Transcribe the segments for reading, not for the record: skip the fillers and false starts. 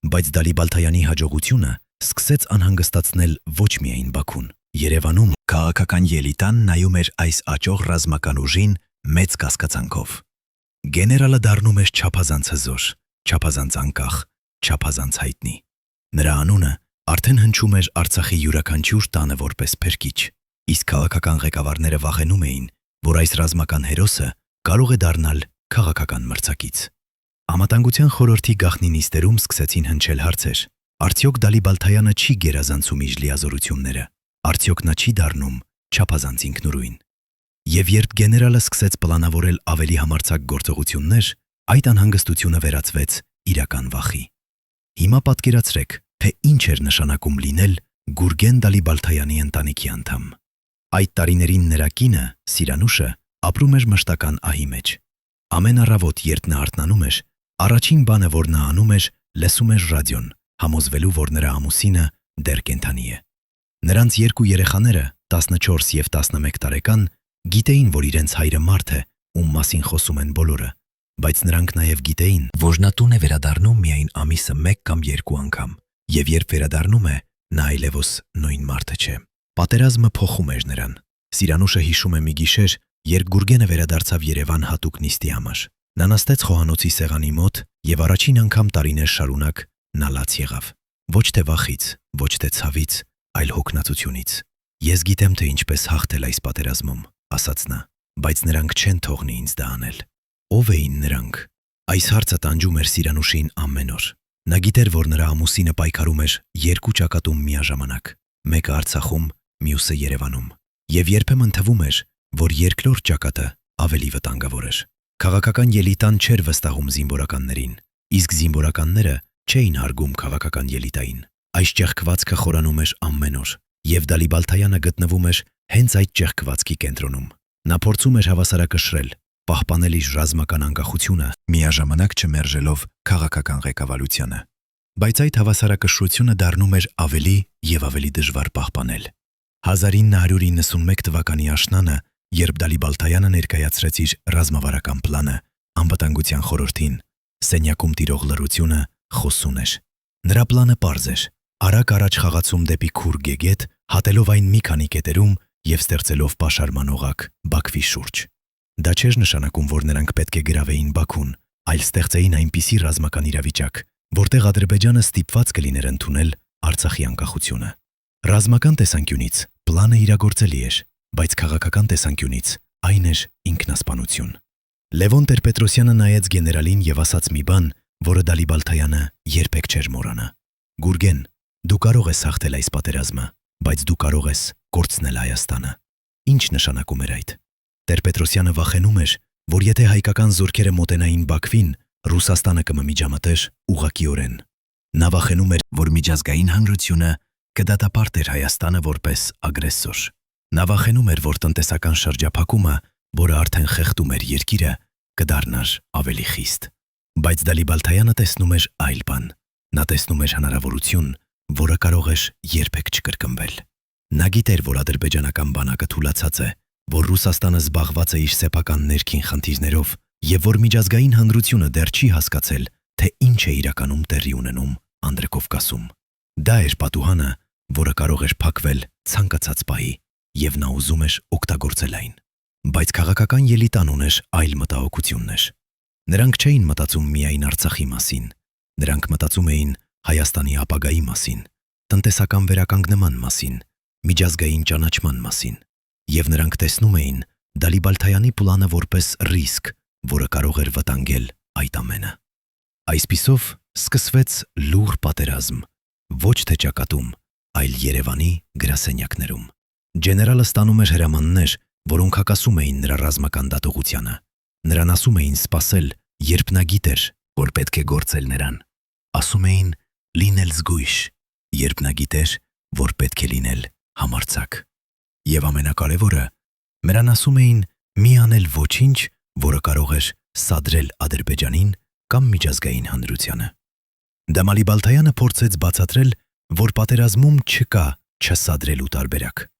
Բայց Դալիբալթայանի հաջողությունը սկսեց անհանգստացնել ոչ միայն Բաքուն։ Երևանում քաղաքական ելիտան նայում էր այս աճող ռազմական ուժին մեծ կասկածանքով։ Գեներալը դառնում էր չափազանց հզոր, չափազանց անկախ, չափազանց հայտնի։ Նրա անունը արդեն հնչում էր Արցախի յուրաքանչյուր տանը որպես փրկիչ, իսկ քաղաքական ղեկավարները վախենում էին, որ այս ռազմական հերոսը կարող է դառնալ քաղաքական մրցակից։ Անվտանգության խորհրդի գաղտնի նիստերում սկսեցին հնչել հարցեր. արդյոք Դալիբալթայանը չի գերազանցում իր լիազորությունները, արդյոք նա չի դառնում չափազանց ինքնուրույն։ Եվ երբ գեներալը սկսեց պլանավորել ավելի համարձակ գործողություններ, այդ անհանգստությունը վերածվեց իրական վախի։ Հիմա պատկերացրեք, թե ինչ էր նշանակում լինել Գուրգեն Դալիբալթայանի ընտանիքի անդամ։ Այդ տարիներին նրա կինը, Սիրանուշը, ապրում էր մշտական ահի մեջ։ Ամեն առավոտ, երբ նա արթնանում էր, առաջին բանը, որ նա անում էր, լսում էր ռադիոն, համոզվելու, որ նրա ամուսինը դեռ կենդանի է։ Նրանց երկու երեխաները, 14 և 11 տարեկան, գիտեին, որ իրենց հայրը մարդ է, ում մասին խոսում են բոլորը, բայց նրանք նաև գիտեին, որ նա տուն է վերադառնում միայն ամիսը 1 կամ 2 անգամ, և երբ վերադառնում է, նա այլևս նույն մարդը չէ։ Պատերազմը փոխում էր նրան։ Սիրանուշը հիշում է մի գիշեր, երբ Գուրգենը վերադարձավ Երևան հատուկ նիստի համար։ Նա նստեց խոհանոցի սեղանի մոտ և առաջին անգամ տարիներ շարունակ նա լաց եղավ։ Ոչ թե վախից, ոչ թե ցավից, այլ հոգնածությունից։ Ես գիտեմ, թե ինչպես հաղթել այս պատերազմում, ասաց նա, բայց նրանք չեն թողնի ինձ դա անել։ Ո՞վ էին նրանք։ Այս հարցը տանջում էր Սիրանուշին ամեն օր։ Նա գիտեր, որ նրա ամուսինը պայքարում էր երկու ճակատում միաժամանակ, մեկը Արցախում, մյուսը Երևանում, և երբեմն թվում էր, որ երկրորդ ճակատը ավելի վտանգավոր էր։ Քաղաքական ելիտան չէր վստահում զինվորականներին, իսկ զինվորականները չէին հարգում քաղաքական ելիտային։ Այս ճեղքվածքը խորանում էր ամեն օր, և Դալիբալթայանը գտնվում էր հենց այդ ճեղքվածքի կենտրոնում։ Նա փորձում էր հավասարակշռել, պահպանել իր ռազմական անկախությունը, միաժամանակ չմերժելով քաղաքական ղեկավարությունը։ Բայց այդ հավասարակշռությունը դառնում էր ավելի և ավելի դժվար պահպանել։ 1991 թվականի աշնանը, երբ Դալիբալթայանը ներկայացրեց իր ռազմավարական պլանը անվտանգության խորհրդին, սենյակում տիրող լռությունը խոսուն էր։ Նրա պլանը պարզ էր՝ արագ առաջ խաղացում դեպի Քուր Գեգետ, հատելով այն մի քանի կետերում և ստեղծելով պաշարման օղակ Բաքվի շուրջ։ Դա չէր նշանակում, որ նրանք պետք է գրավեին Բաքուն, այլ ստեղծեին այնպիսի ռազմական իրավիճակ, որտեղ Ադրբեջանը ստիպված կլիներ ընդունել Արցախի անկախությունը։ Ռազմական տեսանկյունից պլանը իրագործելի էր, բայց քաղաքական տեսանկյունից այն էր ինքնասպանություն։ Լևոն Տեր-Պետրոսյանը նայեց գեներալին և ասաց մի բան, որը Դալիբալթայանը երբեք չէր մոռանա. «Գուրգեն, դու կարող ես հաղթել այս պատերազմը, բայց դու կարող ես կորցնել Հայաստանը»։ Ինչ նշանակում էր այդ։ Տեր-Պետրոսյանը վախենում էր, որ եթե հայկական զորքերը մոտենային Բաքվին, Ռուսաստանը կմիջամտեր ուղղակիորեն։ Նա վախենում էր, որ միջազգային հանրությունը կդատապարտեր Հայաստանը որպես ագրեսոր։ Նա վախենում էր, որ տնտեսական շրջափակումը, որը արդեն խեղդում էր երկիրը, կդառնար ավելի խիստ։ Բայց Դալիբալթայանը տեսնում էր այլ բան։ Նա տեսնում էր հնարավորություն, որը կարող էր երբեք չկրկնվել։ Նա գիտեր, որ ադրբեջանական բանակը թուլացած է, որ Ռուսաստանը զբաղված է իր սեփական ներքին խնդիրներով և որ միջազգային հանրությունը դեռ չի հասկացել, թե ինչ է իրականում տեղի ունենում Անդրկովկասում։ Դա էր պատուհանը, որը կարող էր փակվել ցանկացած պահի, և նա ուզում էր օգտագործել այն։ Բայց քաղաքական ելիտան ուներ այլ մտահոգություններ։ Նրանք չէին մտածում միայն Արցախի մասին, նրանք մտածում էին Հայաստանի ապագայի մասին, տնտեսական վերականգնման մասին, միջազգային ճանաչման մասին, և նրանք տեսնում էին Դալիբալթայանի պլանը որպես ռիսկ, որը կարող էր վտանգել այդ ամենը։ Այսպիսով սկսվեց լուռ պատերազմ, ոչ թե ճակատում, այլ Երևանի գրասենյակներում։ Ջեներալը ստանում էր հրամաններ, որոնք հակասում էին նրա ռազմական դատողությանը։ Նրան ասում էին սպասել, երբ նա գիտեր, որ պետք է գործել նրան։ Ասում էին լինել զգույշ, երբ նա գիտեր, որ պետք է լինել համարձակ։ Եվ ամենակարևորը, նրան ասում էին մի անել ոչինչ, որը կարող էր սադրել Ադրբեջանին կամ միջազգային հանրությանը։ Դալիբալթայանը փորձեց բացատրել, որ պատերազմում չկա չսադրելու տարբերակ։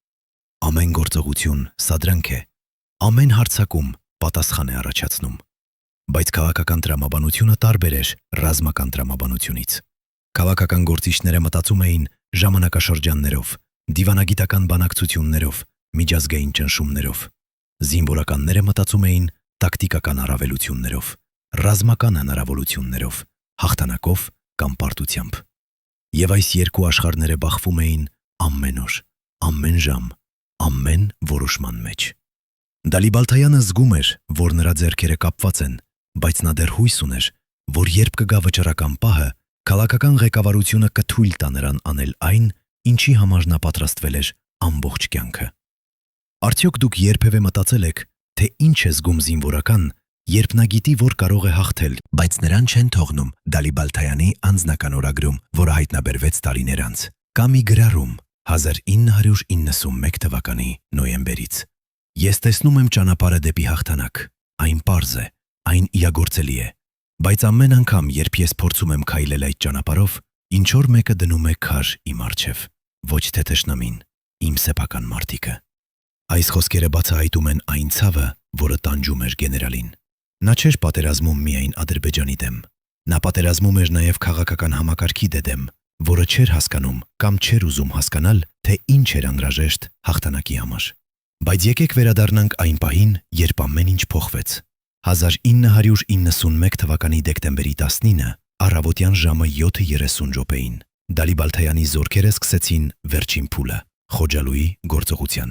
Ամեն գործողություն սադրանք է, ամեն հարձակում պատասխան է առաջացնում։ Բայց քաղաքական տրամաբանությունը տարբեր էր ռազմական տրամաբանությունից։ Քաղաքական գործիչները մտածում էին ժամանակաշրջաններով, դիվանագիտական բանակցություններով, միջազգային ճնշումներով։ Զինվորականները մտածում էին տակտիկական առավելություններով, ռազմական հնարավորություններով, հաղթանակով կամ պարտությամբ։ Եվ այս երկու աշխարհները բախվում էին ամեն օր, ամեն ժամ, ամեն որոշման մեջ։ Դալիբալթայանը զգում էր, որ նրա ձեռքերը կապված են, բայց նա դեռ հույս ուներ, որ երբ կգա վճռական պահը, քաղաքական ղեկավարությունը կթույլ տա նրան անել այն, ինչի համար նա պատրաստվել էր ամբողջ կյանքը։ Արդյոք դուք երբևէ մտածել եք, թե ինչ է զգում զինվորական, երբ նա գիտի, որ կարող է հաղթել, բայց նրան չեն թողնում Դալիբալթայանի անձնական օրագրում, որը հայտնաբերվեց տարիներ անց, կամ ի գրառում 1991 թվականի նոյեմբերից։ Ես տեսնում եմ ճանապարհը դեպի հաղթանակ, այն պարզ է, այն իրագործելի է, բայց ամեն անգամ, երբ ես փորձում եմ քայլել այդ ճանապարհով, ինչ-որ մեկը դնում է քար իմ առջև, ոչ թե թշնամին, իմ սեփական մարտիկը։ Այս խոսքերը բացահայտում են այն ցավը, որը տանջում էր գեներալին։ Նա չէր պատերազմում միայն Ադրբեջանի դեմ, նա պատերազմում էր նաև քաղաքական համակարգի դեմ, որը չէր հասկանում կամ չէր ուզում հասկանալ, թե ինչ էր անհրաժեշտ հաղթանակի համար։ Բայց եկեք վերադառնանք այն պահին, երբ ամեն ինչ փոխվեց։ 1991 թվականի դեկտեմբերի 19-ը առավոտյան ժամը 7:30 րոպեին Դալիբալթայանի զորքերը սկսեցին վերջին փուլը՝ Խոջալույի գործողության։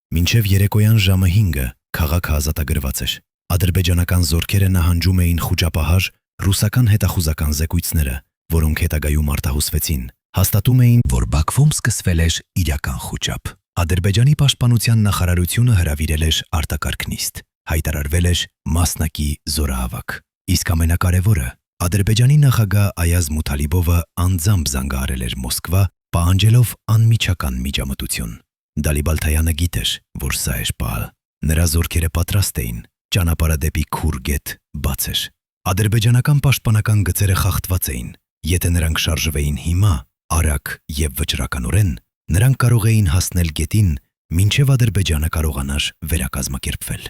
Մինչև երեկոյան ժամը 5-ը քաղաքը ազատագրված էր։ Ադրբեջանական զորքերը նահանջում էին խուճապահար ռուսական հետախուզական զեկույցները, որոնք հետագայում արտահուսվեցին, հաստատում էին, որ Բաքվում սկսվել էր իրական խուճապ։ Ադրբեջանի պաշտպանության նախարարությունը հրավիրել էր արտակարգ նիստ, հայտարարվել էր մասնակի զորահավաք։ Իսկ ամենակարևորը, Ադրբեջանի նախագահ Այազ Մութալիբովը անձամբ զանգահարել էր Մոսկվա, պահանջելով անմիջական միջամտություն։ Դալիբալթայանը գիտեր, որ սա էր պահը։ Նրա զորքերը պատրաստ էին, ճանապարհը դեպի Քուր գետ բաց էր։ Ադրբեջանական պաշտպանական գծերը խախտված էին։ Եթե նրանք շարժվեին հիմա, արագ եւ վճռականորեն, նրանք կարող էին հասնել գետին, մինչև Ադրբեջանը կարողանար վերակազմակերպվել։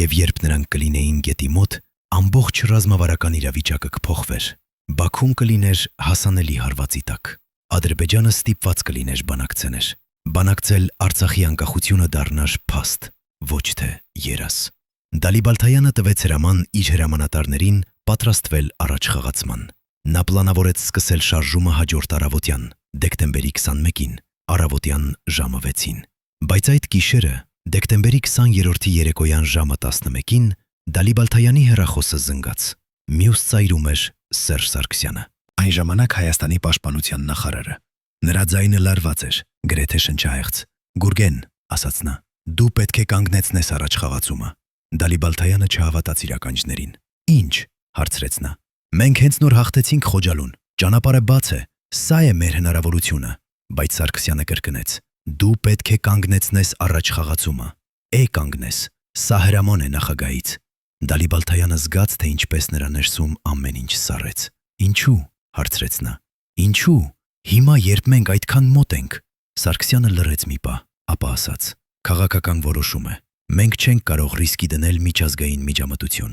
Եվ երբ նրանք կլինեին գետի մոտ, ամբողջ ռազմավարական իրավիճակը կփոխվեր։ Բաքուն կլիներ հասանելի հարվածի տակ։ Ադրբեջանը ստիպված կլիներ բանակցել։ Բանակցել Արցախի անկախությունը դառնար փաստ, ոչ թե երաս։ Դալիբալթայանը տվեց հրաման իր հրամանատարներին պատրաստվել առաջ խաղացման։ Նա պլանավորեց սկսել շարժումը հաջորդ առավոտյան, դեկտեմբերի 21-ին, առավոտյան ժամը 6-ին։ Բայց այդ գիշերը, դեկտեմբերի 20-րդի երեկոյան ժամը 11-ին, Դալիբալթայանի հեռախոսը զնգաց։ Մյուս ծայրում էր Սերժ Սարգսյանը, այն ժամանակ Հայաստանի պաշտպանության նախարարը։ Նրա ձայնը լարված էր, գրեթե շնչահեղձ։ «Գուրգեն», ասաց նա, «դու պետք է կանգնեցնես առաջ խաղացումը»։ Դալիբալթայանը չհավատաց իր ականջներին։ «Ինչ», հարցրեց նա։ «Մենք հենց նոր հաղթեցինք Խոջալուն, ճանապարհը բաց է, սա է մեր հնարավորությունը»։ Բայց Սարգսյանը կրկնեց. «Դու պետք է կանգնեցնես առաջ խաղացումը»։ Կանգնես, սա հրաման է նախագահից։ Դալիբալթայանը զգաց, թե ինչպես նրա ներսում ամեն ինչ սառեց։ «Ինչու»։ հարցրեց նա։ «Ինչու։ Հիմա, երբ մենք այդքան մոտ ենք»։ Սարգսյանը լռեց մի պահ, ապա ասաց. «Քաղաքական որոշում է։ Մենք չենք կարող ռիսկի դնել միջազգային միջամտություն»։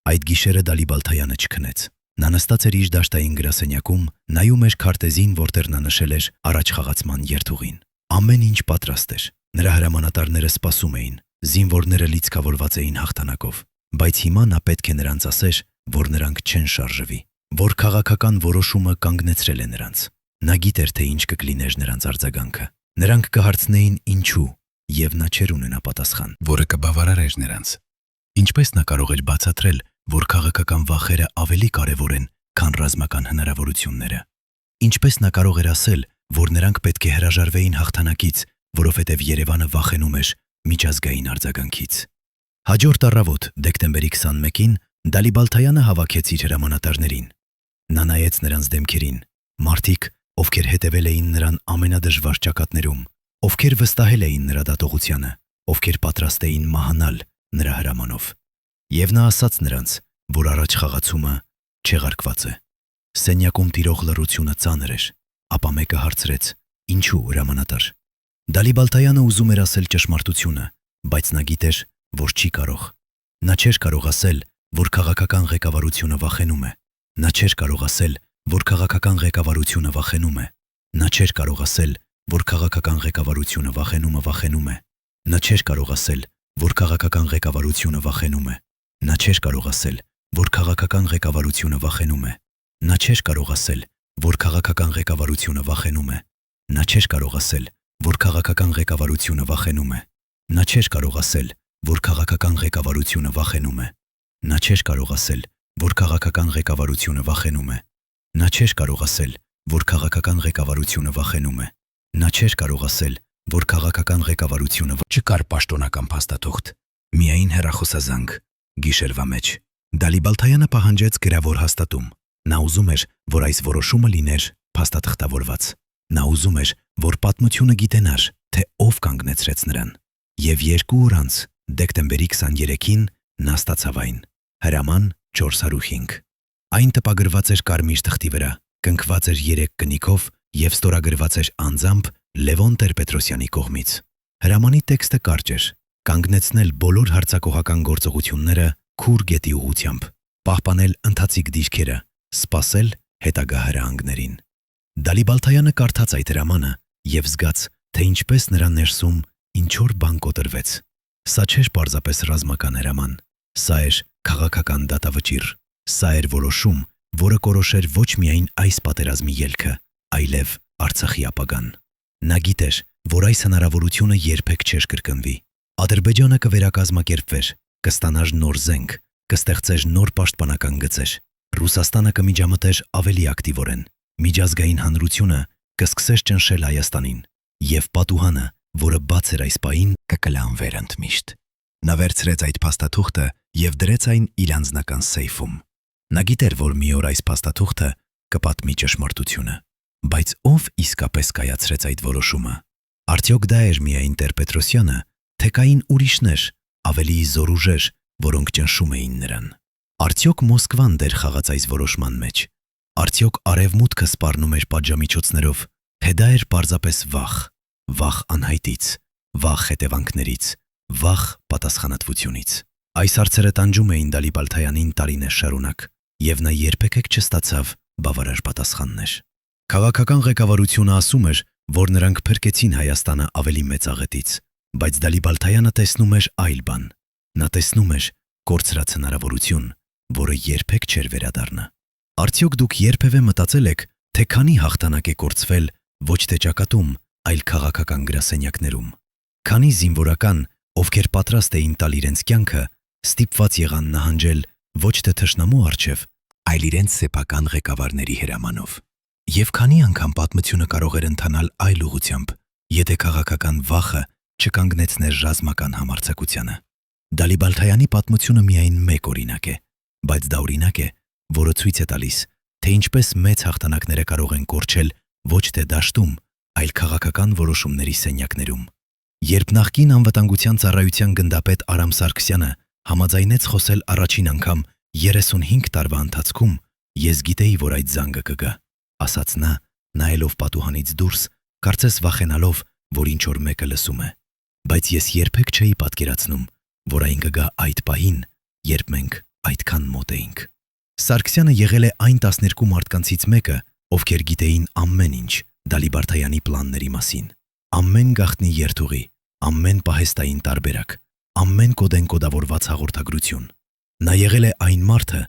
Այդ գիշերը Դալիբալթայանը չքնեց։ Նա նստած էր իր դաշտային գրասենյակում, նայում էր քարտեզին, որտեղ նա նշել էր առաջ խաղացման երթուղին։ Ամեն ինչ պատրաստ էր։ Նրա հրամանատարները սպասում էին, զինվորները լիցքավորված էին հաղթանակով, բայց հիմա նա պետք է նրանց ասեր, որ նրանք չեն շարժվի, որ քաղաքական որոշումը կանգնեցրել է նրանց։ Նա գիտեր, թե ինչ կլիներ նրանց արձագանքը։ Նրանք կհարցնեին ինչու, եւ նա չէր ունենա պատասխան, որը կբավարարեր նրանց։ Ինչպես նա կարող էր բացատրել, որ քաղաքական վախերը ավելի կարևոր են, քան ռազմական հնարավորությունները։ Ինչպես նա կարող էր ասել, որ նրանք պետք է հրաժարվեին հաղթանակից, որովհետև Երևանը վախենում էր միջազգային արձագանքից։ Հաջորդ առավոտ, դեկտեմբերի 21-ին, Դալիբալթայանը հավաքեց իր հրամանատարներին։ Նա նայեց նրանց դեմքերին, մարդիկ, ովքեր հետևել էին նրան ամենադժվար ճակատներում, ովքեր վստահել էին նրա դատողությանը, ովքեր պատրաստ էին մահանալ նրա հրամանով։ Եվ նա ասաց նրանց, որ առաջ խաղացումը չեղարկված է։ Սենյակում տիրող լռությունը ծանր էր, ապա մեկը հարցրեց. «Ինչու, հրամանատար»։ Դալիբալթայանը ուզում էր ասել ճշմարտությունը, բայց նա գիտեր, որ չի կարող։ Նա չէր կարող ասել, որ քաղաքական ղեկավարությունը վախենում է։ Նա չէր կարող ասել, որ քաղաքական ղեկավարությունը վախենում է։ Նա չէր կարող ասել, որ քաղաքական ղեկավարությունը վախենում է։ Նա չէր կարող ասել, որ քաղաքական ղեկավարությունը վախենում է։ Նա չէր կարող ասել, որ քաղաքական ղեկավարությունը վախենում է։ Նա չէր կարող ասել, որ քաղաքական ղեկավարությունը վախենում է։ Նա չէր կարող ասել, որ քաղաքական ղեկավարությունը վախենում է։ Նա չէր կարող ասել, որ քաղաքական ղեկավարությունը վախենում է։ Նա չէր կարող ասել, որ քաղաքական ղեկավարությունը վախենում է։ Նա չէր կարող ասել, որ քաղաքական ղեկավարությունը վախենում է։ Նա չէր կարող ասել, որ քաղաքական ղեկավարությունը չկար պաշտոնական փաստաթուղթ, միայն հեռախոսազանգ, գիշերվա մեջ։ Դալիբալթայանը պահանջեց գրավոր հաստատում։ Նա ուզում էր, որ այս որոշումը լիներ փաստաթղթավորված։ Նա ուզում էր, որ պատմությունը գիտենար, թե ով կանգնեցրեց նրան։ Եվ 2 օր անց, դեկտեմբերի 23-ին, նա ստացավ այն։ Հրաման 405։ Այն տպագրված էր կարմիր թղթի վրա, կնքված էր 3 կնիքով և ստորագրված էր անձամբ Լևոն Տեր-Պետրոսյանի կողմից։ Հրամանի տեքստը կարճ էր. կանգնեցնել բոլոր հարձակողական գործողությունները Քուր գետի ուղղությամբ, պահպանել ընթացիկ դիրքերը, սպասել հետագա հրահանգներին։ Դալիբալթայանը կարդաց այդ հրամանը և զգաց, թե ինչպես նրա ներսում ինչ-որ բան կոտրվեց։ Սա չէր պարզապես ռազմական հրաման, սա էր քաղաքական դատավճիռ, սա էր որոշում, որը կորոշեր ոչ միայն այս պատերազմի ելքը, այլև Արցախի ապագան։ Նա գիտեր, որ այս հնարավորությունը երբեք չէր կրկնվի։ Ադրբեջանը կվերակազմակերպվեր, կստանար նոր զենք, կստեղծեր նոր պաշտպանական գծեր։ Ռուսաստանը կմիջամտեր ավելի ակտիվորեն, միջազգային հանրությունը կսկսեր ճնշել Հայաստանին, և պատուհանը, որը բաց էր այս պահին, կկլանվեր ընդմիշտ։ Նա վերցրեց այդ փաստաթուղթը և դրեց այն իր անձնական սեյֆում։ Նա գիտեր, որ մի օր այս փաստաթուղթը կպատմի ճշմարտությունը։ Բայց ով իսկապես կայացրեց այդ որոշումը։ Արդյոք դա էր միայն Տեր-Պետրոսյանը, թե կային ուրիշներ, ավելի զոր ուժեր, որոնք ճնշում էին նրան։ Արդյոք Մոսկվան դեր խաղաց այս որոշման մեջ։ Արդյոք Արևմուտքը սպառնում էր պատժամիջոցներով, թե դա էր պարզապես վախ, վախ անհայտից, վախ հետևանքներից, վախ պատասխանատվությունից։ Այս հարցերը տանջում էին Դալիբալթայանին տարիներ շարունակ, և նա երբեք չստացավ բավարար պատասխաններ։ Քաղաքական ղեկավարությունը ասում էր, որ նրանք փրկեցին Հայաստանը ավելի մեծ աղետից, բայց Դալիբալթայանը տեսնում էր այլ բան։ Նա տեսնում էր կորցրած հնարավորություն, որը երբեք չէր վերադառնա։ Արդյոք դուք երբևէ մտածել եք, թե քանի հաղթանակ է կորցվել ոչ թե ճակատում, այլ քաղաքական գրասենյակներում։ Քանի զինվորական, ովքեր պատրաստ էին տալ իրենց կյանքը, ստիպված եղան նահանջել ոչ թե թշնամու առջև, այլ իրենց սեփական ղեկավարների հրամանով։ Եվ քանի անգամ պատմությունը կարող էր ընթանալ այլ ուղղությամբ, եթե քաղաքական վախը չկանգնեցներ ռազմական համարձակությանը։ Դալիբալթայանի պատմությունը միայն մեկ օրինակ է, բայց դա օրինակ է, որը ցույց է տալիս, թե ինչպես մեծ հաղթանակները կարող են կորչել ոչ թե դաշտում, այլ քաղաքական որոշումների սենյակներում։ Երբ նախկին անվտանգության ծառայության գնդապետ Արամ Սարգսյանը համաձայնեց խոսել առաջին անգամ 35 տարվա ընթացքում, ես գիտեի, որ այդ զանգը կգա, ասաց նա, նայելով պատուհանից դուրս, կարծես վախենալով, որ ինչ-որ մեկը լսում է։ Բայց ես երբեք չէի պատկերացնում, որ այն կգա այդ պահին, երբ մենք այդքան մոտ էինք։ Սարգսյանը եղել է այն 12 մարդկանցից մեկը, ովքեր գիտեին ամեն ինչ Դալիբալթայանի պլանների մասին։ Ամեն գաղտնի երթուղի, ամեն պահեստային տարբերակ, ամեն կոդեն կոդավորված հաղորդագրություն։ Նա եղել է այն մարդը,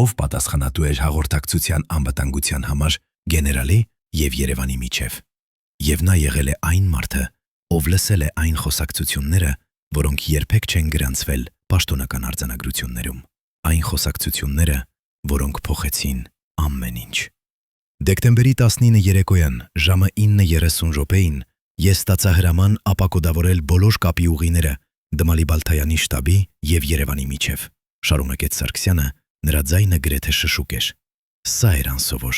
ով պատասխանատու էր հաղորդակցության անվտանգության համար գեներալի և Երևանի միջև։ Եվ նա եղել է այն մարդը, ով լսել է այն խոսակցությունները, որոնք երբեք չեն գրանցվել պաշտոնական արձանագրություններում։ Այն խոսակցությունները, որոնք փոխեցին ամեն ինչ։ Դեկտեմբերի 19 երեկոյան ժամը 9:30 ես ստացա հրաման ապակոդավորել բոլոր կապի ուղիները Դալիբալթայանի շտաբի և Երևանի միջև։ Շարունակեց Սարգսյանը, նրա ձայնը գրեթե շշուկ էր։ Սա էր անսովոր։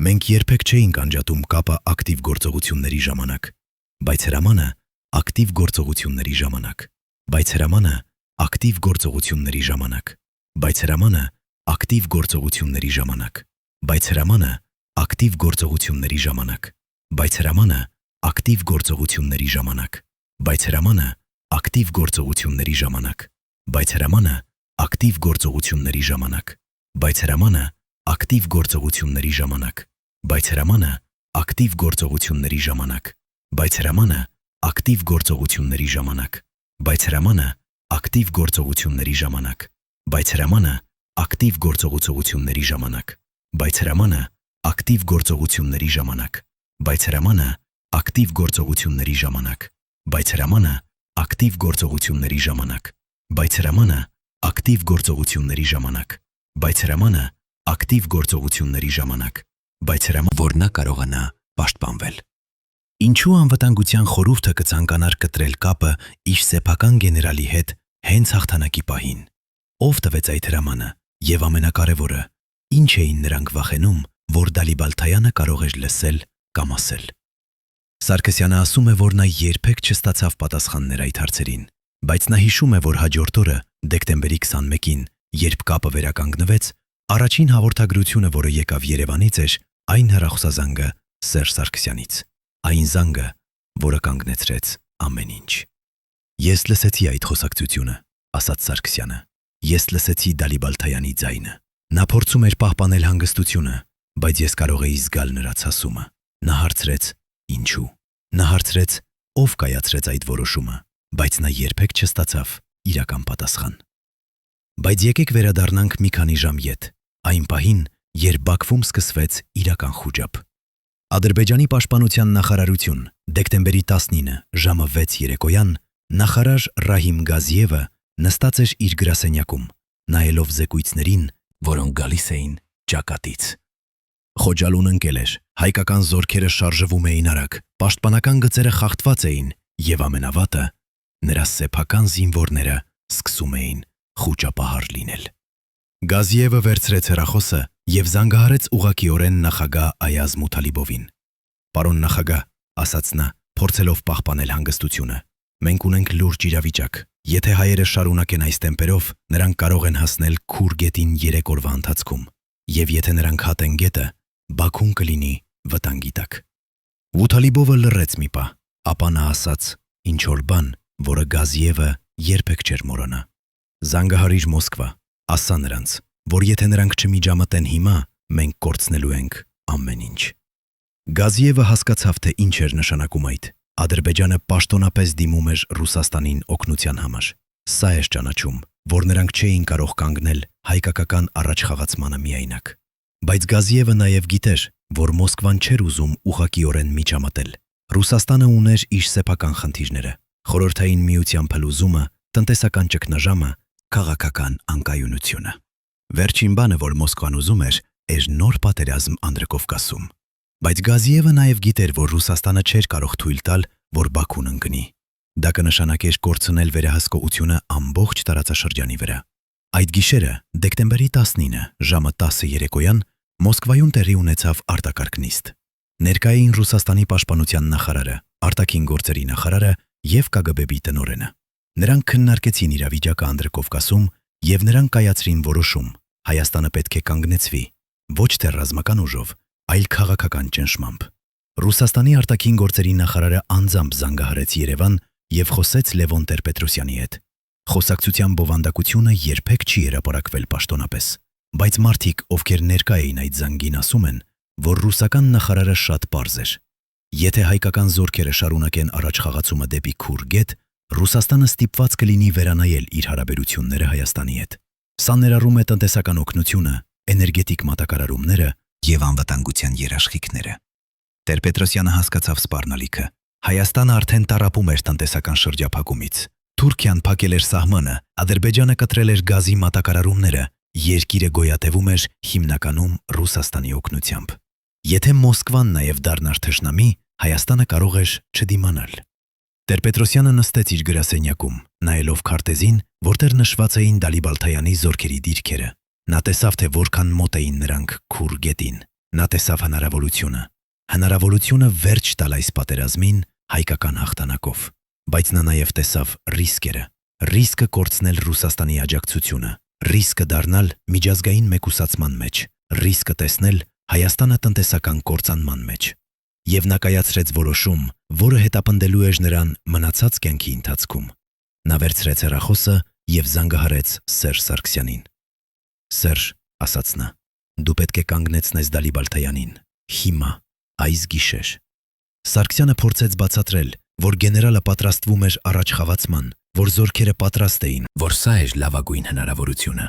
Մենք երբեք չէինք անջատում կապը ակտիվ գործողությունների ժամանակ, բայց հրամանը ակտիվ գործողությունների ժամանակ, բայց հրամանը ակտիվ գործողությունների ժամանակ, բայց հրամանը ակտիվ գործողությունների ժամանակ, բայց հրամանը ակտիվ գործողությունների ժամանակ, բայց հրամանը ակտիվ գործողությունների ժամանակ, բայց հրամանը ակտիվ գործողությունների ժամանակ, բայց հրամանը ակտիվ գործողությունների ժամանակ, բայց հրամանը ակտիվ գործողությունների ժամանակ, բայց հրամանը ակտիվ գործողությունների ժամանակ, բայց հրամանը ակտիվ գործողությունների ժամանակ, բայց հրամանը ակտիվ գործողությունների ժամանակ, բայց հրամանը ակտիվ գործողությունների ժամանակ, բայց հրամանը ակտիվ գործողությունների ժամանակ, բայց հրամանը ակտիվ գործողությունների ժամանակ, բայց հրամանը ակտիվ գործողությունների ժամանակ, բայց հրամանը ակտիվ գործողությունների ժամանակ, բայց հրամանը ակտիվ գործողությունների ժամանակ, բայց հրամանը որ նա կարողանա պաշտպանվել։ Ինչու անվտանգության խորհուրդը կցանկանար կտրել կապը իր սեփական գեներալի հետ հենց հաղթանակի պահին։ Ով տվեց այդ հրամանը եւ ամենակարևորը, ինչ էին նրանք վախենում, որ Դալիբալթայանը կարող էր լսել կամ ասել։ Սարգսյանը ասում է, որ նա երբեք չստացավ պատասխաններ այդ հարցերին, բայց նա հիշում է, որ հաջորդ օրը, դեկտեմբերի 21-ին, երբ կապը վերականգնվեց, առաջին հաղորդագրությունը, որը եկավ Երևանից, էր այն հեռախոսազանգը Սերժ Սարգսյանից, այն զանգը, որը կանգնեցրեց ամեն ինչ։ Ես լսեցի այդ խոսակցությունը, ասաց Սարգսյանը։ Ես լսեցի Դալիբալթայանի ձայնը։ Նա փորձում էր պահպանել հանգստությունը, բայց ես կարող էի զգալ նրա ցասումը։ Նա հարցրեց. ինչու։ Նա հարցրեց. ով կայացրեց այդ որոշումը, բայց նա երբեք չստացավ իրական պատասխան։ Բայց եկեք վերադառնանք մի քանի ժամ ետ, այն պահին, երբ Բաքվում սկսվեց իրական խուճապ։ Ադրբեջանի պաշտպանության նախարարություն, դեկտեմբերի 19-ը ժամը 6 երեկոյան, նախարար Ռահիմ Գազիևը նստած էր իր գրասենյակում, նայելով զեկույցներին, որոնք գալիս էին ճակատից։ Խոջալուն ընկել էր, հայկական զորքերը շարժվում էին արագ, պաշտպանական գծերը խախտված էին, եւ ամենավատը, նրա սեփական զինվորները սկսում էին խուճապահար լինել։ Գազիևը վերցրեց հեռախոսը եւ զանգահարեց ուղղակիորեն նախագահ Այազ Մութալիբովին։ «Պարոն նախագահ», ասաց նա, փորձելով պահպանել հանգստությունը, «մենք ունենք լուրջ իրավիճակ։ Եթե հայերը շարունակեն այս տեմպերով, նրանք կարող են հասնել Քուր գետին 3 օրվա ընթացքում, եւ եթե նրանք հատեն գետը, Բաքուն կլինի վտանգի տակ»։ Մութալիբովը լռեց մի պահ, ապա նա ասաց ինչ-որ բան, որը Գազիևը երբեք չէր մոռանա։ «Զանգահարիր Մոսկվա, ասա նրանց, որ եթե նրանք չմիջամտեն հիմա, մենք կորցնելու ենք ամեն ինչ»։ Գազիևը հասկացավ, թե ինչ էր նշանակում այդ։ Ադրբեջանը պաշտոնապես դիմում էր Ռուսաստանին օգնության համար։ Սա էր ճանաչում, որ նրանք չէին կարող կանգնել հայկական առաջխաղացմանը միայնակ։ Բայց Գազիևը նաև գիտեր, որ Մոսկվան չէր ուզում ուղղակիորեն միջամտել։ Ռուսաստանը ուներ իր սեփական խնդիրները՝ խորհրդային միության փլուզումը, տնտեսական ճգնաժամը, քաղաքական անկայունությունը։ Վերջին բանը, որ Մոսկվան ուզում էր նոր պատերազմ Անդրկովկասում։ Բայց Գազիևը նաև գիտեր, որ Ռուսաստանը չէր կարող թույլ տալ, որ Բաքուն ընկնի։ Դա կնշանակեր կորցնել վերահսկողությունը ամբողջ տարածաշրջանի վրա։ Այդ գիշերը, դեկտեմբերի 19-ը, ժամը 10 երեկոյան, Մոսկվայում տեղի ունեցավ արտակարգ նիստ։ Ներկա էին Ռուսաստանի պաշտպանության նախարարը, արտաքին գործերի նախարարը եւ ԿԳԲ-ի տնօրենը։ Նրանք քննարկեցին իրավիճակը Անդրկովկասում եւ նրանք կայացրին որոշում. Հայաստանը պետք է կանգնեցվի, ոչ թե ռազմական ուժով, այլ քաղաքական ճնշմամբ։ Ռուսաստանի արտաքին գործերի նախարարը անձամբ զանգահարեց Երևան եւ խոսեց Լևոն Տեր-Պետրոսյանի հետ։ Խոսակցության բովանդակությունը երբեք չի հրապարակվել պաշտոնապես, բայց մարդիկ, ովքեր ներկա էին այդ զանգին, ասում են, որ ռուսական նախարարը շատ պարզ էր։ Եթե հայկական զորքերը շարունակեն առաջխաղացումը դեպի Քուր գետ, Ռուսաստանը ստիպված կլինի վերանայել իր հարաբերությունները Հայաստանի հետ։ Սա ներառում է տնտեսական օգնությունը, էներգետիկ մատակարարումները եւ անվտանգության երաշխիքները։ Տեր-Պետրոսյանը հասկացավ սպառնալիքը։ Հայաստանը արդեն տառապում էր տնտեսական շրջափակումից։ Թուրքիան փակել էր սահմանը, Ադրբեջանը կտրել էր գազի մատակարարումները, երկիրը գոյատևում էր հիմնականում Ռուսաստանի օգնությամբ։ Եթե Մոսկվան նաև դառնար թշնամի, Հայաստանը կարող էր չդիմանալ։ Տեր-Պետրոսյանը նստեց իր գրասենյակում, նայելով քարտեզին, որտեղ նշված էին Դալիբալթայանի զորքերի դիրքերը։ Նա տեսավ, թե որքան մոտ էին նրանք Քուր գետին։ Նա տեսավ հնարավորությունը վերջ տալ այս պատերազմին հայկական հաղթանակով։ Բայց նա նաև տեսավ ռիսկերը։ Ռիսկը կորցնել Ռուսաստանի աջակցությունը, ռիսկը դառնալ միջազգային մեկուսացման մեջ, ռիսկը տեսնել Հայաստանը տնտեսական կործանման մեջ։ Եվ նա կայացրեց որոշում, որը հետապնդելու էր նրան մնացած կյանքի ընթացքում։ Նա վերցրեց հեռախոսը եւ զանգահարեց Սերժ Սարգսյանին։ «Սերժ», ասաց նա, Դու պետք է կանգնեցնես Դալիբալթայանին։ Հիմա, այս գիշեր։ Սարգսյանը փորձեց բացատրել, որ գեներալը պատրաստվում էր առաջ խաղացման, որ զորքերը պատրաստ էին, որ սա էր լավագույն հնարավորությունը։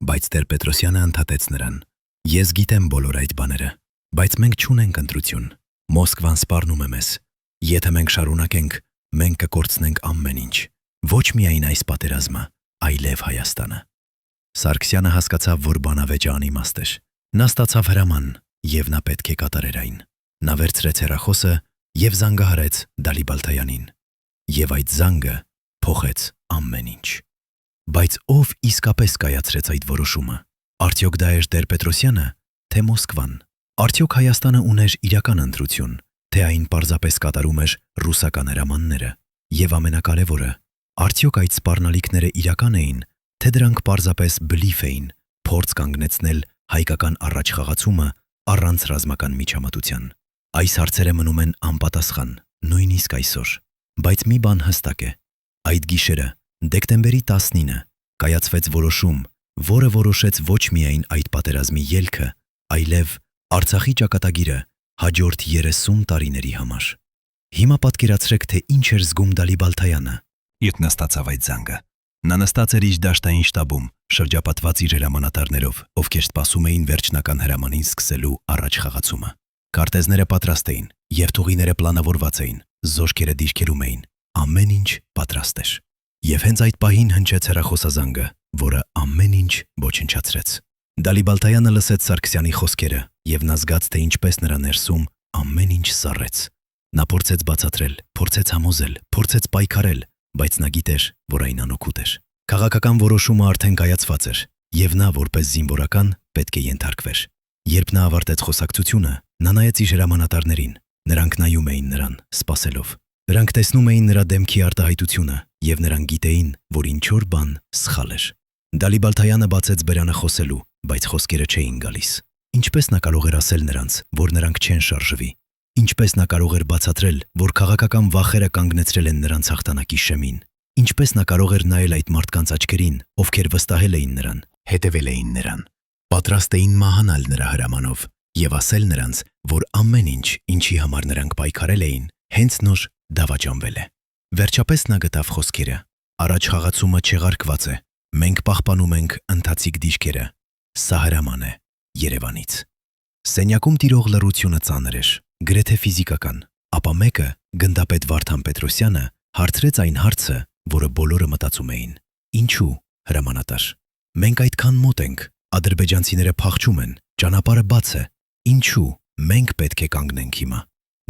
Բայց Տեր-Պետրոսյանը ընդհատեց նրան. Ես գիտեմ բոլոր այդ բաները, բայց մենք չունենք ընտրություն։ Մոսկվան սպառնում է մեզ։ Եթե մենք շարունակենք, մենք կկորցնենք ամեն ինչ։ Ոչ միայն այս պատերազմը, այլև Հայաստանը։ Սարգսյանը հասկացավ, որ բանավեճը անիմաստ էր։ Նա ստացավ հրաման, եւ նա պետք է կատարեր այն։ Նա վերցրեց հեռախոսը եւ զանգահարեց Դալիբալթայանին։ Եվ այդ զանգը փոխեց ամեն ինչ։ Բայց ով իսկապես կայացրեց այդ որոշումը։ Արդյոք դա էր Տեր-Պետրոսյանը, թե Մոսկվան։ Արդյոք Հայաստանը ուներ իրական ընտրություն, թե այն պարզապես կատարում էր ռուսական հրամանները։ Եվ ամենակարևորը, արդյոք այդ սպառնալիքները իրական էին, թե դրանք պարզապես բլիֆ էին, փորձ կանգնեցնել հայկական առաջխաղացումը առանց ռազմական միջամտության։ Այս հարցերը մնում են անպատասխան, նույնիսկ այսօր։ Բայց մի բան հստակ է. այդ գիշերը, դեկտեմբերի 19-ը, կայացվեց որոշում, որը որոշեց ոչ միայն այդ պատերազմի ելքը, այլև Արցախի ճակատագիրը հաջորդ 30 տարիների համար։ Հիմա պատկերացրեք, թե ինչ էր զգում Դալիբալթայանը, երբ նստացավ այդ զանգը։ Նա նստած էր իր դաշտային շտաբում, շրջապատված իր հրամանատարներով, ովքեր սպասում էին վերջնական հրամանին սկսելու առաջ խաղացումը։ Քարտեզները պատրաստ էին, երթուղիները պլանավորված էին, զորքերը դիրքերում էին, ամեն ինչ պատրաստ էր։ Եվ հենց այդ պահին հնչեց հեռախոսազանգը, որը ամեն ինչ ոչնչացրեց։ Դալիբալթայանը լսեց Սարգսյանի խոսքերը, եւ նա զգաց, թե ինչպես նրա ներսում ամեն ինչ սառեց։ Նա փորձեց բացատրել, փորձեց համոզել, փորձեց պայքարել, բայց նա գիտեր, որ այն անօգուտ էր։ Քաղաքական որոշումը արդեն կայացված էր, եւ նա, որպես զինվորական, պետք է ենթարկվեր։ Երբ նա ավարտեց խոսակցությունը, նա նայեց իր հրամանատարներին։ Նրանք նայում էին նրան, սպասելով։ Նրանք տեսնում էին նրա դեմքի արտահայտությունը, եւ նրանք գիտեին, որ ինչ-որ բան սխալ էր։ Դալիբալթայանը բացեց բերանը խոսելու, բայց խոսքերը չէին գալիս։ Ինչպես նա կարող էր ասել նրանց, որ նրանք չեն շարժվի։ Ինչպես նա կարող էր բացատրել, որ քաղաքական վախերը կանգնեցրել են նրանց հաղթանակի շեմին։ Ինչպես նա կարող էր նայել այդ մարդկանց աչքերին, ովքեր վստահել էին նրան, հետևել էին նրան, պատրաստ էին մահանալ նրա հրամանով եւ ասել նրանց, որ ամեն ինչ, ինչի համար նրանք պայքարել էին, հենց նոր դավաճանվել է։ Վերջապես նա գտավ խոսքերը. առաջ խաղացումը չեղարկված է։ Մենք պահպանում ենք ընթացիկ դիրքերը։ Սա հրաման է Երևանից։ Սենյակում տիրող լռությունը ծանր էր, գրեթե ֆիզիկական, ապա մեկը, գնդապետ Վարդան Պետրոսյանը, հարցրեց այն հարցը, որը բոլորը մտածում էին. ինչու, հրամանատար։ Մենք այդքան մոտ ենք, ադրբեջանցիները փախչում են, ճանապարհը բաց է։ Ինչու, մենք պետք է կանգնենք հիմա։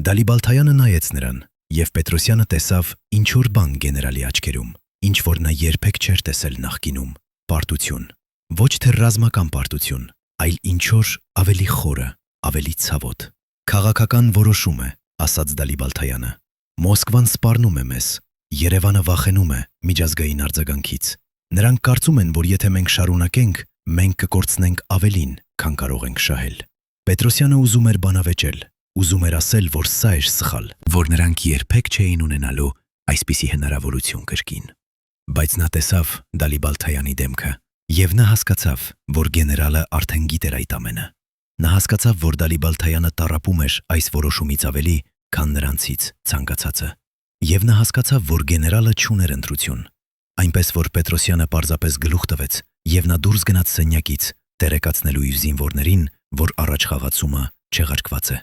Դալիբալթայանը նայեց նրան, եւ Պետրոսյանը տեսավ ինչ-որ բան գեներալի աչքերում, ինչ որ նա երբեք չէր տեսել նախկինում. պարտություն։ Ոչ թե ռազմական պարտություն, այլ ինչ-որ ավելի խորը, ավելի ցավոտ։ Քաղաքական որոշում է, ասաց Դալիբալթայանը։ Մոսկվան սպառնում է մեզ, Երևանը վախենում է միջազգային արձագանքից։ Նրանք կարծում են, որ եթե մենք շարունակենք, մենք կկորցնենք ավելին, քան կարող ենք շահել։ Պետրոսյանը ուզում էր բանավեճել, ուզում էր ասել, որ սա էր սխալ, որ նրանք երբեք չէին ունենալու այսպիսի հնարավորություն կրկին։ Բայց նա տեսավ Դալիբալթայանի դեմքը, եւ նա հասկացավ, որ գեներալը արդեն գիտեր այդ ամենը։ Նա հասկացավ, որ Դալիբալթայանը տառապում էր այս որոշումից ավելի, քան նրանցից ցանկացածը։ Եվ նա հասկացավ, որ գեներալը չուներ ընտրություն։ Այնպես որ Պետրոսյանը պարզապես գլուխ տվեց, եւ նա դուրս գնաց սենյակից, տեղեկացնելու իր զինվորներին, որ առաջ խաղացումը չեղարկված է։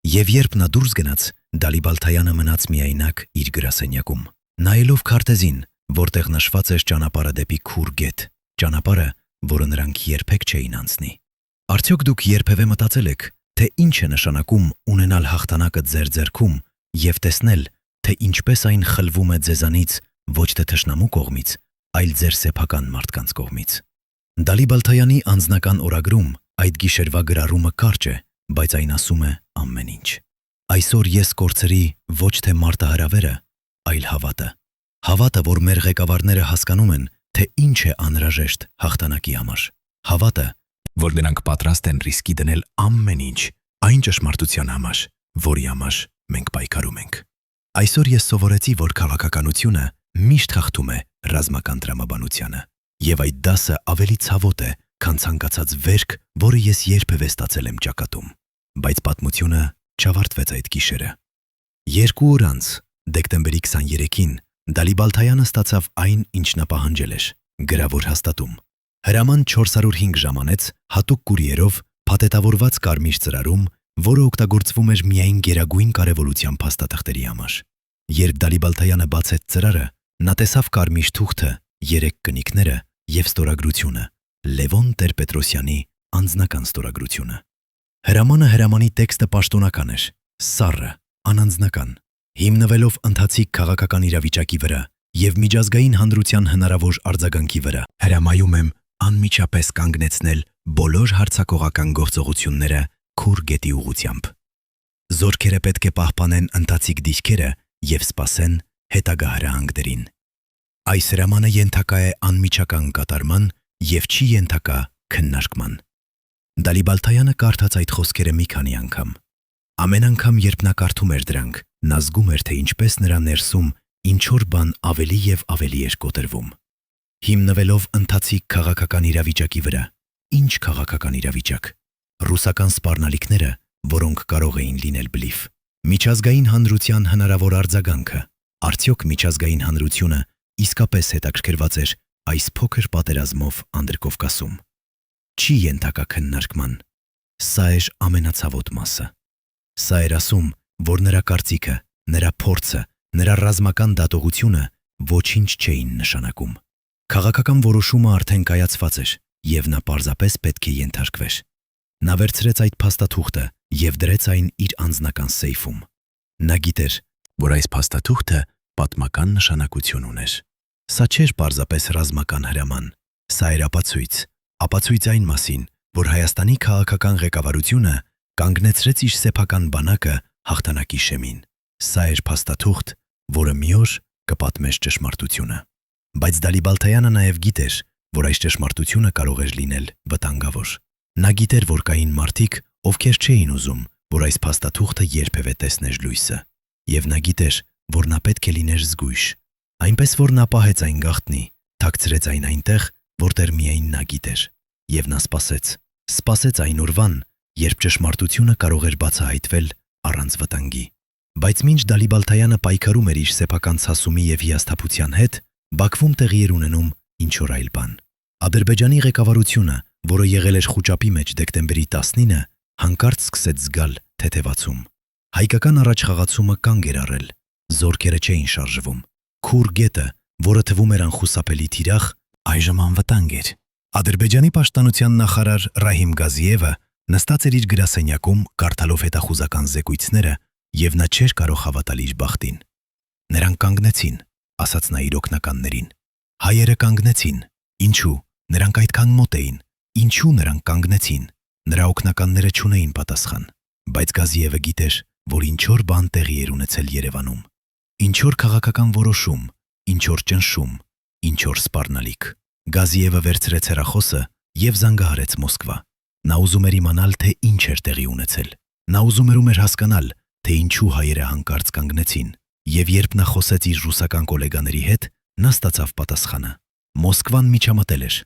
Եվ երբ նա դուրս գնաց, Դալիբալթայանը մնաց միայնակ իր գրասենյակում, նայելով քարտեզին, որտեղ նշված էր ճանապարհը դեպի Քուր գետ, ճանապարհը, որը նրանք երբեք չէին անցնի։ Արդյոք դուք երբևէ մտածել եք, թե ինչ է նշանակում ունենալ հաղթանակը ձեր ձեռքում եւ տեսնել, թե ինչպես այն խլվում է ձեզանից ոչ թե թշնամու կողմից, այլ ձեր սեփական մարդկանց կողմից։ Դալիբալթայանի անձնական օրագրում այդ գիշերվա գրառումը կարճ է, բայց այն ասում է ամեն ինչ։ Այսօր ես կորցրի ոչ թե մարտահրավերը, այլ հավատը։ Հավատը, որ մեր ղեկավարները հասկանում են, թե ինչ է անհրաժեշտ հաղթանակի համար։ Հավատը, որ նրանք պատրաստ են ռիսկի դնել ամեն ինչ, այն ճշմարտության համար, որի համար մենք պայքարում ենք։ Այսօր ես սովորեցի, որ քաղաքականությունը միշտ հաղթում է ռազմական տրամաբանությանը, եւ այդ դասը ավելի ցավոտ է, քան ցանկացած վերք, որը ես երբևէ ստացել եմ ճակատում։ Բայց պատմությունը չավարտվեց այդ գիշերը։ 2 օր անց, դեկտեմբերի 23-ին, Դալիբալթայանը ստացավ այն, ինչ նա պահանջել էր՝ գրավոր հաստատում։ Հրաման 405 ժամանեց հատուկ կուրիերով փաթեթավորված կարմիր ծրարում, որը օգտագործվում էր միայն գերագույն կարևորության փաստաթղթերի համար։ Երբ Դալիբալթայանը բացեց ծրարը, նա տեսավ կարմիր թուղթը, 3 կնիկները եւ ստորագրությունը՝ Լևոն Տեր-Պետրոսյանի անձնական ստորագրությունը։ Հրամանի տեքստը պաշտոնական էր, սառը, անանձնական, հիմնվելով ընթացիկ քաղաքական իրավիճակի վրա եւ միջազգային հանրության հնարավոր արձագանքի վրա։ Հրամայում եմ անմիջապես կանգնեցնել բոլոր հարձակողական գործողությունները Քուր գետի ուղղությամբ։ Զորքերը պետք է պահպանեն ընթացիկ դիրքերը եւ սպասեն հետագա հրահանգներին։ Այս հրամանը ենթակա է անմիջական կատարման եւ չի ենթակա քննարկման։ Դալիբալթայանը կարդաց այդ խոսքերը մի քանի անգամ։ Ամեն անգամ, երբ նա կարդում էր դրանք, նա զգում էր, թե ինչպես նրա ներսում ինչ-որ բան ավելի եւ ավելի էր կոտրվում։ Հիմնվելով ընթացիկ քաղաքական իրավիճակի վրա, ինչ քաղաքական իրավիճակ։ Ռուսական սպառնալիքները, որոնք կարող էին լինել բլիֆ։ Միջազգային հանրության հնարավոր արձագանքը։ Արդյոք միջազգային հանրությունը իսկապես հետաքրքրված էր այս փոքր պատերազմով Անդրկովկասում։ Չի ենթակա քննարկման։ Սա էր ամենացավոտ մասը։ Սա էր ասում, որ նրա կարծիքը, նրա փորձը, նրա ռազմական դատողությունը ոչինչ չէին նշանակում։ Քաղաքական որոշումը արդեն կայացված էր, եւ նա պարզապես պետք է ենթարկվեր։ Նա վերցրեց այդ փաստաթուղթը եւ դրեց այն իր անձնական սեյֆում։ Նա գիտեր, որ այս փաստաթուղթը պատմական նշանակություն ուներ։ Սա չէր պարզապես ռազմական հրաման, սա էր ապացույց այն մասին, որ Հայաստանի քաղաքական ղեկավարությունը կանգնեցրեց իր սեփական բանակը հաղթանակի շեմին։ Սա էր փաստաթուղթ, որը մի օր կպատմեր ճշմարտությունը։ Բայց Դալիբալթայանը նաև գիտեր, որ այս ճշմարտությունը կարող էր լինել վտանգավոր։ Նա գիտեր, որ կային մարդիկ, ովքեր չէին ուզում, որ այս փաստաթուղթը երբևէ տեսներ լույսը։ Եվ նա գիտեր, որ նա պետք է լիներ զգույշ։ Այնպես որ նա պահեց այն գաղտնի, թաքցրեց այն այնտեղ, որտեղ միայն նա գիտեր։ Եվ նա սպասեց այն օրվան, երբ ճշմարտությունը կարող էր բացահայտվել առանց վտանգի։ Բայց մինչ Դալիբալթայանը պայքարում էր իր սեփական ցասումի եւ հիասթափության հետ, Բաքվում տեղի էր ունենում ինչ-որ այլ բան։ Ադրբեջանի ղեկավարությունը, որը եղել էր խուճապի մեջ դեկտեմբերի 19-ը, հանկարծ սկսեց զգալ թեթևացում։ Հայկական առաջխաղացումը կանգ էր առել, զորքերը չէին շարժվում։ Քուր գետը, որը թվում էր անխուսափելի թիրախ, այժմ անվտանգ էր։ Ադրբեջանի պաշտպանության նախարար Ռահիմ Գազիևը նստած էր իր գրասենյակում կարդալով հետախուզական զեկույցները եւ նա չէր կարող հավատալ իր բախտին։ Նրանք կանգնեցին, ասաց նա իր օգնականներին։ Հայերը կանգնեցին։ Ինչու՞։ Նրանք այդքան մոտ էին։ Ինչու նրանք կանգնեցին։ Նրա օգնականները չունեին պատասխան։ Բայց Գազիևը գիտեր, որ ինչ-որ բան տեղի էր ունեցել Երևանում։ Ինչ-որ քաղաքական որոշում, ինչ-որ ճնշում, ինչ-որ սպառնալիք։ Գազիևը վերցրեց հեռախոսը եւ զանգահարեց Մոսկվա։ Նա ուզում էր իմանալ, թե ինչ էր տեղի ունեցել։ Նա ուզում էր հասկանալ, թե ինչու հայերը հանկարծ կանգնեցին։ Եվ երբ նա խոսեց իր ռուսական գոլեգաների հետ, նա ստացավ պատասխանը։ Մոսկվան միջամտել էր։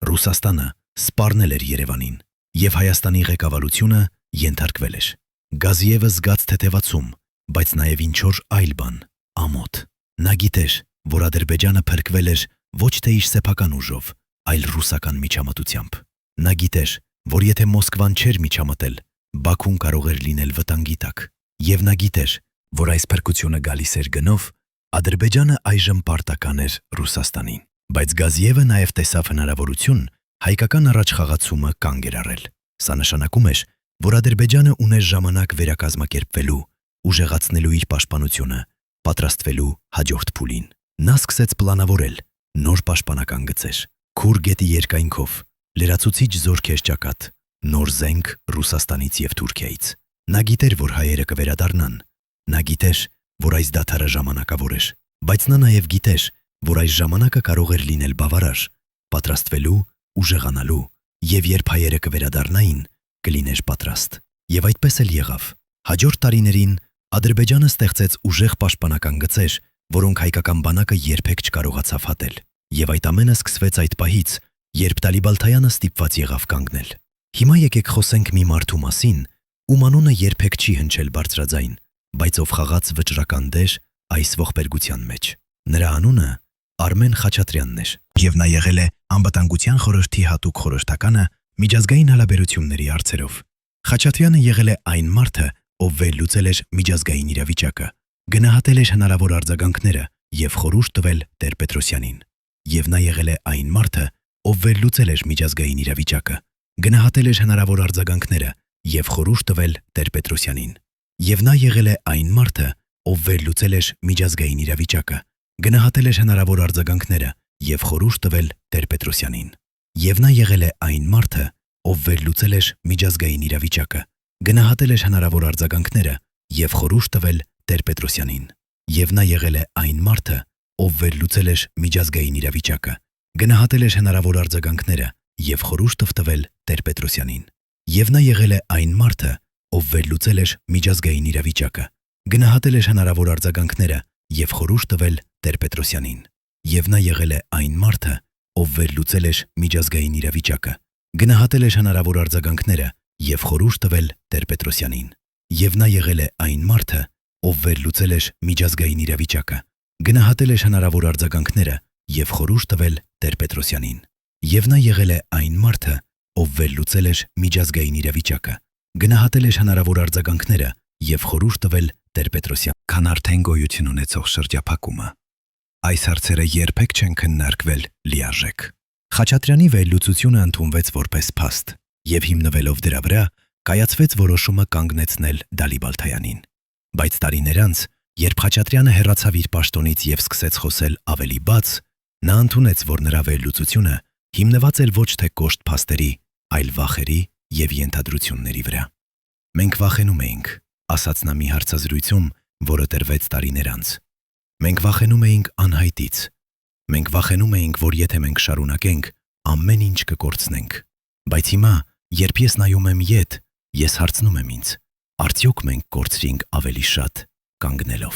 Ռուսաստանը սպառնել էր Երևանին, եւ Հայաստանի ղեկավարությունը ենթարկվել էր։ Գազիևը զգաց թեթևացում, բայց նաեւ ինչ-որ այլ բան, ամոթ։ Նա գիտեր, որ Ադրբեջանը փրկվել էր ոչ թե իր սեփական ուժով, այլ ռուսական միջամտությամբ։ Նա գիտեր, որ եթե Մոսկվան չէր միջամտել, Բաքուն կարող էր լինել վտանգի տակ։ Եվ նա գիտեր, որ այս փրկությունը գալիս էր գնով, Ադրբեջանը այժմ պարտական էր Ռուսաստանին։ Բայց Գազիևը նաև տեսավ հնարավորություն հայկական առաջխաղացումը կանգ էր առել։ Սա նշանակում էր, որ Ադրբեջանը ուներ ժամանակ վերակազմակերպվելու, ուժեղացնելու իր պաշտպանությունը, պատրաստվելու հաջորդ փուլին։ Նա սկսեց պլանավորել նոր պաշտպանական գծեր, Քուր գետի երկայնքով, լրացուցիչ զորքեր ճակատ, նոր զենք Ռուսաստանից եւ Թուրքիայից։ Նա գիտեր, որ հայերը կվերադառնան։ Նա գիտեր, որ այս դադարը ժամանակավոր էր, բայց նա նաև գիտեր, որ այս ժամանակը կարող էր լինել բավարար, պատրաստվելու, ուժեղանալու, եւ երբ հայերը կվերադառնային, կլիներ պատրաստ։ Եվ այդպես էլ եղավ։ Հաջորդ տարիներին Ադրբեջանը ստեղծեց ուժեղ պաշտպանական գծեր, որոնք հայկական բանակը երբեք չկարողացավ հատել։ Եվ այդ ամենը սկսվեց այդ պահից, Երբ Դալիբալթայանը ստիպված եղավ կանգնել։ Հիմա եկեք խոսենք մի մարդու մասին, ում անունը երբեք չի հնչել բարձրաձայն, բայց ով խաղաց վճռական դեր այս ողբերգության մեջ։ Նրա անունը Արմեն Խաչատրյանն էր, եւ նա եղել է անվտանգության խորհրդի հատուկ խորհրդականը միջազգային հարաբերությունների հարցերով։ Խաչատրյանը եղել է այն մարդը, ով վերլուծել էր միջազգային իրավիճակը, գնահատել էր հնարավոր արձագանքները եւ խորհուրդ տվել Տեր-Պետրոսյանին։ Եվ նա եղել է այն մարդը, ով վերլուծել էր միջազգային իրավիճակը, գնահատել էր հնարավոր արձագանքները եւ խորհուրդ տվել Տեր-Պետրոսյանին։ Եվ նա եղել է այն մարդը, ով վերլուծել էր միջազգային իրավիճակը, գնահատել էր հնարավոր արձագանքները եւ խորհուրդ տվել Տեր-Պետրոսյանին։ Եվ նա եղել է այն մարդը, ով վերլուծել էր միջազգային իրավիճակը, գնահատել էր հնարավոր արձագանքները եւ խորհուրդ տվել Տեր-Պետրոսյանին։ Եվ նա եղել է այն մարդը, ով վերլուծել էր միջազգային իրավիճակը, գնահատել էր հնարավոր արձագանքները եւ խորհուրդ տվել Տեր-Պետրոսյանին։ Եվ նա եղել է այն մարդը, ով վերլուծել էր միջազգային իրավիճակը, գնահատել էր հնարավոր արձագանքները եւ խորհուրդ տվել Տեր-Պետրոսյանին։ Եվ նա եղել է այն մարդը, ով վերլուծել էր միջազգային իրավիճակը, գնահատել էր հնարավոր արձագանքները եւ խորհուրդ տվել Տեր-Պետրոսյանին։ Եվ նա եղել է այն մարդը, ով վերլուծել էր միջազգային իրավիճակը, գնահատել էր հնարավոր արձագանքները եւ խորհուրդ տվել Տեր-Պետրոսյանին։ Եվ նա եղել է այն մարդը, ով վերլուծել էր միջազգային իրավիճակը, գնահատել էր հնարավոր արձագանքները եւ խորհուրդ տվել Տեր-Պետրոսյանին։ Քան արդեն գոյություն ունեցող շրջափակումը։ Այս հարցերը երբեք չեն քննարկվել լիարժեք։ Խաչատրյանի վերլուծությունը ընդունվեց որպես փաստ եւ հիմնվելով դրա վրա կայացվեց որոշումը կանգնեցնել Դալիբալթայանին։ Բայց տարիներ անց, երբ Խաչատրյանը հեռացավ իր պաշտոնից եւ սկսեց խոսել ավելի բաց, նա ընդունեց, որ նրա վերլուծությունը հիմնված էր ոչ թե կոշտ փաստերի, այլ վախերի եւ ենթադրությունների վրա։ Մենք վախենում էինք, ասաց նա մի հարցազրույցում, որը տրվեց տարիներ անց։ Մենք վախենում էինք անհայտից։ Մենք վախենում էինք, որ եթե մենք շարունակենք, ամեն ինչ կկորցնենք։ Բայց հիմա, երբ ես նայում եմ ետ, ես հարցնում եմ ինձ. արդյոք մենք կորցրինք ավելի շատ կանգնելով։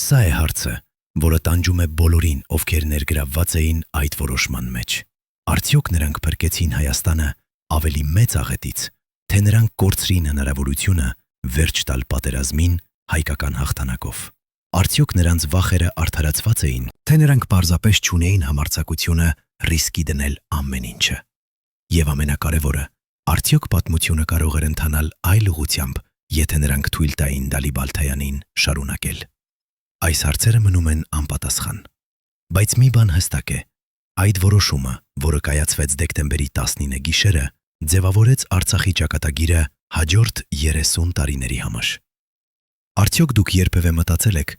Սա է հարցը, որը տանջում է բոլորին, ովքեր ներգրավված էին այդ որոշման մեջ։ Արդյոք նրանք փրկեցին Հայաստանը ավելի մեծ աղետից, թե նրանք կորցրին հնարավորությունը վերջ տալ պատերազմին հայկական հաղթանակով։ Արդյոք նրանց վախերը արդարացված էին, թե նրանք պարզապես չունեին համարձակությունը ռիսկի դնել ամեն ինչը։ Եվ ամենակարևորը, արդյոք պատմությունը կարող էր ընթանալ այլ ուղղությամբ, եթե նրանք թույլ տային Դալիբալթայանին շարունակել։ Այս հարցերը մնում են անպատասխան։ Բայց մի բան հստակ է. այդ որոշումը, որը կայացվեց դեկտեմբերի 19 գիշերը, ձևավորեց Արցախի ճակատագիրը հաջորդ 30 տարիների համար։ Արդյոք դուք երբևէ մտածել եք,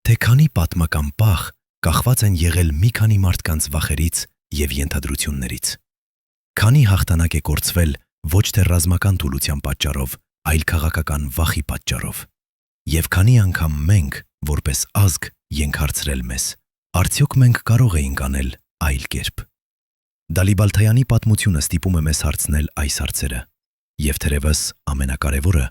թե քանի պատմական պահ կախված են եղել մի քանի մարդկանց վախերից եւ ենթադրություններից։ Քանի հաղթանակ է կորցվել ոչ թե ռազմական թուլության պատճառով, այլ քաղաքական վախի պատճառով։ Եվ քանի անգամ մենք, որպես ազգ, ենք հարցրել մեզ. արդյոք մենք կարող էինք անել այլ կերպ։ Դալիբալթայանի պատմությունը ստիպում է մեզ հարցնել այս հարցերը։ Եվ թերևս ամենակարևորը,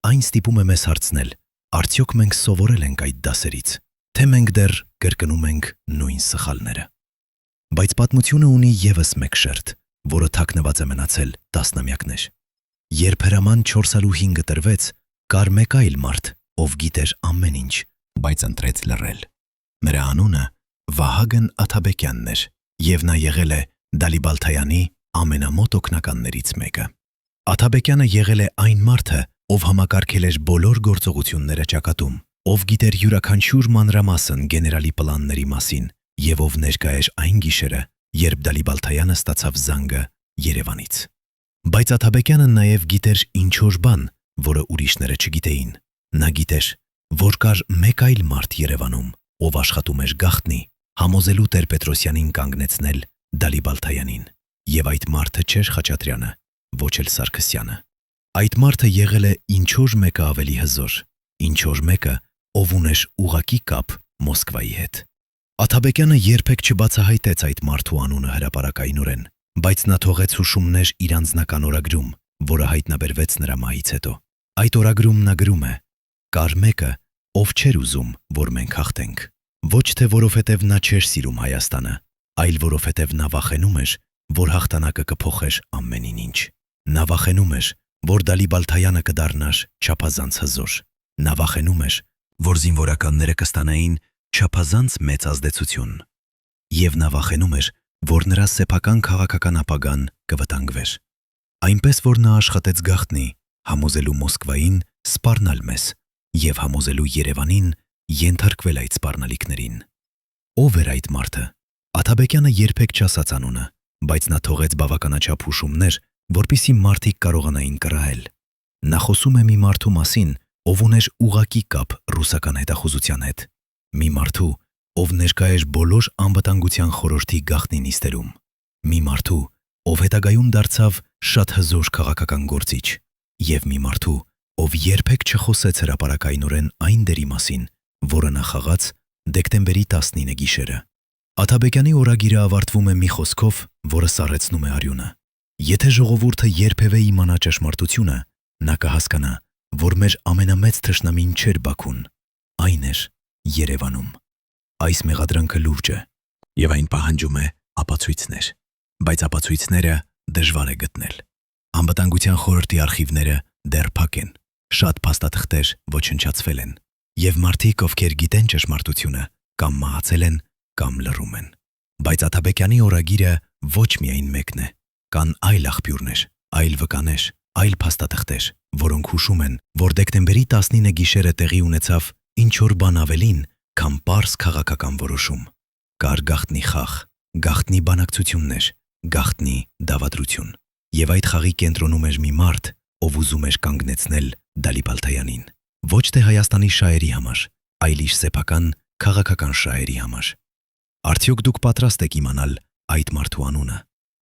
այն ստիպում է մեզ հարցնել. արդյոք մենք սովորել ենք այդ դասերից, թե մենք դեռ կրկնում ենք նույն սխալները։ Բայց պատմությունը ունի եւս մեկ շերտ, որը թաքնված է մնացել տասնամյակներ։ Երբ հրաման 405-ը տրվեց, կար մեկ այլ մարդ, ով գիտեր ամեն ինչ, բայց ընտրեց լռել։ Նրա անունը Վահագն Աթաբեկյանն էր, եւ նա եղել է Դալիբալթայանի ամենամոտ օգնականներից մեկը։ Աթաբեկյանը եղել է այն մարդը, ով համակարգել էր բոլոր գործողությունները ճակատում, ով գիտեր յուրաքանչյուր մանրամասն գեներալի պլանների մասին եւ ով ներկա էր այն գիշերը, երբ Դալիբալթայանը ստացավ զանգը Երևանից։ Բայց Աթաբեկյանը նաեւ գիտեր ինչ-որ բան, որը ուրիշները չգիտեին։ Նա գիտեր, որ կար մեկ այլ մարդ Երևանում, ով աշխատում էր գաղտնի, համոզելու Տեր-Պետրոսյանին կանգնեցնել Դալիբալթայանին։ Եվ այդ մարդը չէր Խաչատրյանը, ոչ էլ Սարգսյանը։ Այդ մարդը եղել է ինչ-որ մեկը ավելի հզոր, ինչ-որ մեկը, ով ուներ ուղղակի կապ Մոսկվայի հետ։ Աթաբեկյանը երբեք չբացահայտեց այդ մարդու անունը հրապարակայնորեն, բայց նա թողեց հուշումներ իր անձնական օրագրում, որը հայտնաբերվեց նրա մահից հետո։ Այդ օրագրում նա գրում է. կար մեկը, ով չէր ուզում, որ մենք հաղթենք։ Ոչ թե որովհետև նա չէր սիրում Հայաստանը, այլ որովհետև նա վախենում էր, որ հաղթանակը կփոխեր ամենին ինչ։ Նա վախենում էր, որ Դալիբալթայանը կդառնար չափազանց հզոր։ Նա վախենում էր, որ զինվորականները կստանային չափազանց մեծ ազդեցություն։ Եվ նա վախենում էր, որ նրա սեփական քաղաքական ապագան կվտանգվեր։ Այնպես որ նա աշխատեց գաղտնի, համոզելու Մոսկվային սպառնալ մեզ եւ համոզելու Երևանին ենթարկվել այդ սպառնալիքներին։ Ով էր այդ մարդը։ Աթաբեկյանը երբեք չասաց անունը, բայց նա թողեց բավականաչափ հուշումներ, որպիսի մարդիկ կարողանային կռահել։ Նա խոսում է մի մարդու մասին, ով ուներ ուղղակի կապ ռուսական հետախուզության հետ։ Մի մարդու, ով ներկա էր բոլոր անվտանգության խորհրդի գաղտնի նիստերում։ Մի մարդու, ով հետագայում դարձավ շատ հզոր քաղաքական գործիչ, եւ մի մարդու, ով երբեք չխոսեց հրապարակայնորեն այն դերի մասին, որը նա խաղաց դեկտեմբերի 19 գիշերը։ Աթաբեկյանի օրագիրը ավարտվում է մի խոսքով, որը սառեցնում է արյունը։ Եթե ժողովուրդը երբևէ իմանա ճշմարտությունը, նա կհասկանա, որ մեր ամենամեծ թշնամին չէր Բաքուն, այն էր Երևանում։ Այս մեղադրանքը լուրջ է, եւ այն պահանջում է ապացույցներ, բայց ապացույցները դժվար է գտնել։ Անվտանգության խորհրդի արխիվները դեռ փակ են, շատ փաստաթղթեր ոչնչացվել են, եւ մարդիկ, ովքեր գիտեն ճշմարտությունը, կամ մահացել են, կամ լռում են։ Բայց Աթաբեկյանի օրագիրը ոչ միայն մեկն է, կան այլ աղբյուրներ, այլ վկաներ, այլ փաստաթղթեր, որոնք հուշում են, որ դեկտեմբերի 19 գիշերը տեղի ունեցավ ինչ-որ բան ավելին, քան պարզ քաղաքական որոշում։ Կար գաղտնի խաղ, գաղտնի բանակցություններ, գաղտնի դավադրություն։ Եվ այդ խաղի կենտրոնում էր մի մարդ, ով ուզում էր կանգնեցնել Դալիբալթայանին։ Ոչ թե Հայաստանի շահերի համար, այլ իր սեփական քաղաքական շահերի համար։ Արդյոք դուք պատրաստ եք իմանալ այդ մարդու անունը։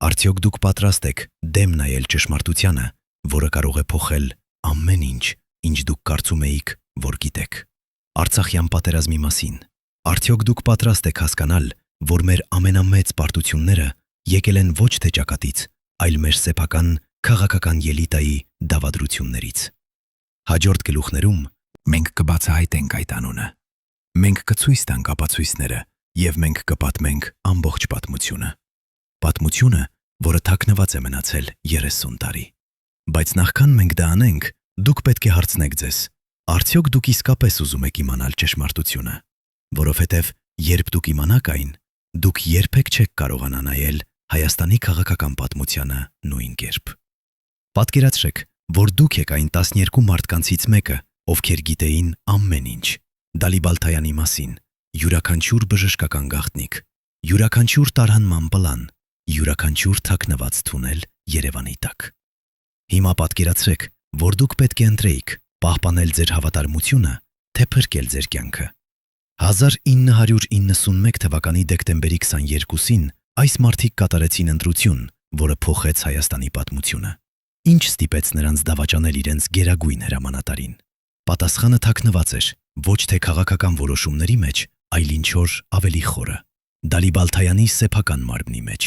Արդյոք դուք պատրաստ եք դեմ նայել ճշմարտությանը, որը կարող է փոխել ամեն ինչ, ինչ դուք կարծում էիք, որ գիտեք։ Արցախյան պատերազմի մասին։ Արդյոք դուք պատրաստ եք հասկանալ, որ մեր ամենամեծ պարտությունները եկել են ոչ թե ճակատից, այլ մեր սեփական քաղաքական ելիտայի դավադրություններից։ Հաջորդ գլուխներում մենք կբացահայտենք այդ անունը։ Մենք կցույց տանք ապացույցները եւ մենք կպատմենք ամբողջ պատմությունը։ Պատմությունը, որը թաքնված է մնացել 30 տարի։ Բայց նախքան մենք դա անենք, դուք պետք է հարցնեք ձեզ. արդյոք դուք իսկապես ուզում եք իմանալ ճշմարտությունը, որովհետև երբ դուք իմանաք այն, դուք երբեք չեք կարողանա նայել Հայաստանի քաղաքական պատմությանը նույն կերպ։ Պատկերացրեք, որ դուք եք այն 12 մարդկանցից մեկը, ովքեր գիտեին ամեն ինչ Դալիբալթայանի մասին, յուրաքանչյուր բժշկական գաղտնիք, յուրաքանչյուր տարհանման պլան, յուրաքանչյուր թաքնված թունել Երևանի տակ։ Հիմա պատկերացրեք, որ դուք պետք է ընտրեիք պահպանել ձեր հավատարմությունը, թե փրկել ձեր կյանքը։ 1991 թվականի դեկտեմբերի 22-ին այս մարդիկ կատարեցին ընտրություն, որը փոխեց Հայաստանի պատմությունը։ Ինչ ստիպեց նրանց դավաճանել իրենց գերագույն հրամանատարին։ Պատասխանը թաքնված էր ոչ թե քաղաքական որոշումների մեջ, այլ ինչ-որ ավելի խորը՝ Դալիբալթայանի սեփական մարմնի մեջ,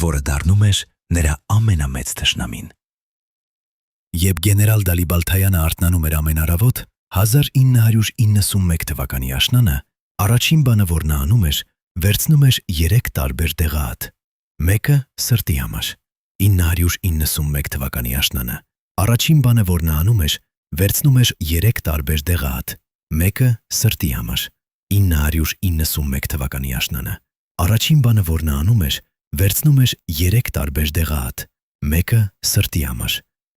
որը դառնում էր նրա ամենամեծ թշնամին։ Երբ գեներալ Դալիբալթայանը արթնանում էր ամեն առավոտ 1991 թվականի աշնանը, առաջին բանը, որ նա անում էր, վերցնում էր 3 տարբեր դեղահատ։ Մեկը սրտի համար։ 991 թվականի աշնանը առաջին բանը, որ նա անում էր, վերցնում էր 3 տարբեր դեղահատ։ Մեկը սրտի համար։ 991 թվականի աշնանը առաջին բանը, որ նա անում էր, վերցնում էր 3 տարբեր դեղահատ։ Մեկը սրտի համար։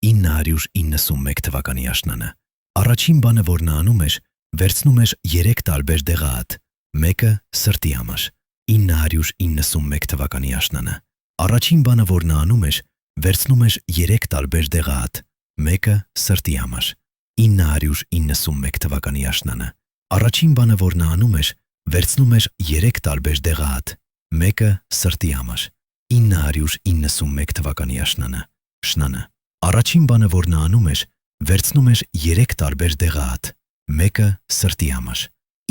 991 թվականի աշնանը առաջին բանը, որ նա անում էր, վերցնում էր 3 տարբեր դեղահատ։ Մեկը սրտի համար։ 991 թվականի աշնանը առաջին բանը, որ նա անում էր, վերցնում էր 3 տարբեր դեղահատ։ Մեկը սրտի համար։ 991 թվականի աշնանը առաջին բանը, որ նա անում էր, վերցնում էր 3 տարբեր դեղահատ։ Մեկը սրտի համար։ 991 թվականի աշնանը առաջին բանը, որ նա անում էր, վերցնում էր 3 տարբեր դեղահատ։ Մեկը սրտի համար։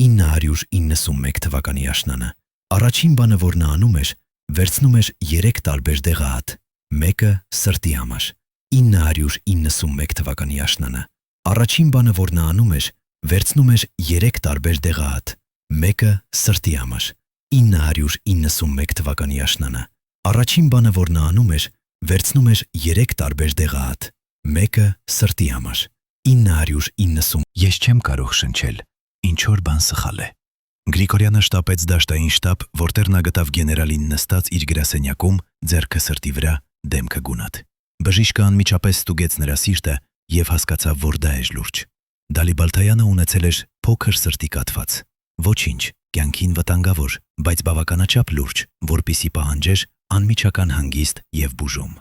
991 թվականի աշնանը առաջին բանը, որ նա անում էր, վերցնում էր 3 տարբեր դեղահատ։ Մեկը սրտի համար։ 991 թվականի աշնանը առաջին բանը, որ նա անում էր, վերցնում էր 3 տարբեր դեղահատ։ Մեկը սրտի համար։ 991 թվականի աշնանը Առաջին բանը, որ նա անում էր, վերցնում էր 3 տարբեր դեղահատ, մեկը սրտի համար, 990։ Ես չեմ կարող շնչել, ինչ որ բան սխալ է։ Գրիգորյանը շտապեց դաշտային շտաբ, որտեղ նա գտավ գեներալին նստած իր գրասենյակում, ձեռքը սրտի վրա, դեմքը գունատ։ Բժիշկը անմիջապես ստուգեց նրա սիրտը եւ հասկացավ, որ դա է լուրջ։ Դալիբալթայանը ունեցել էր փոքր սրտի կաթված։ Ոչինչ, կյանքին վտանգավոր, բայց բավականաչափ լուրջ, որպիսի պահանջեր անմիջական հանգիստ եւ բուժում։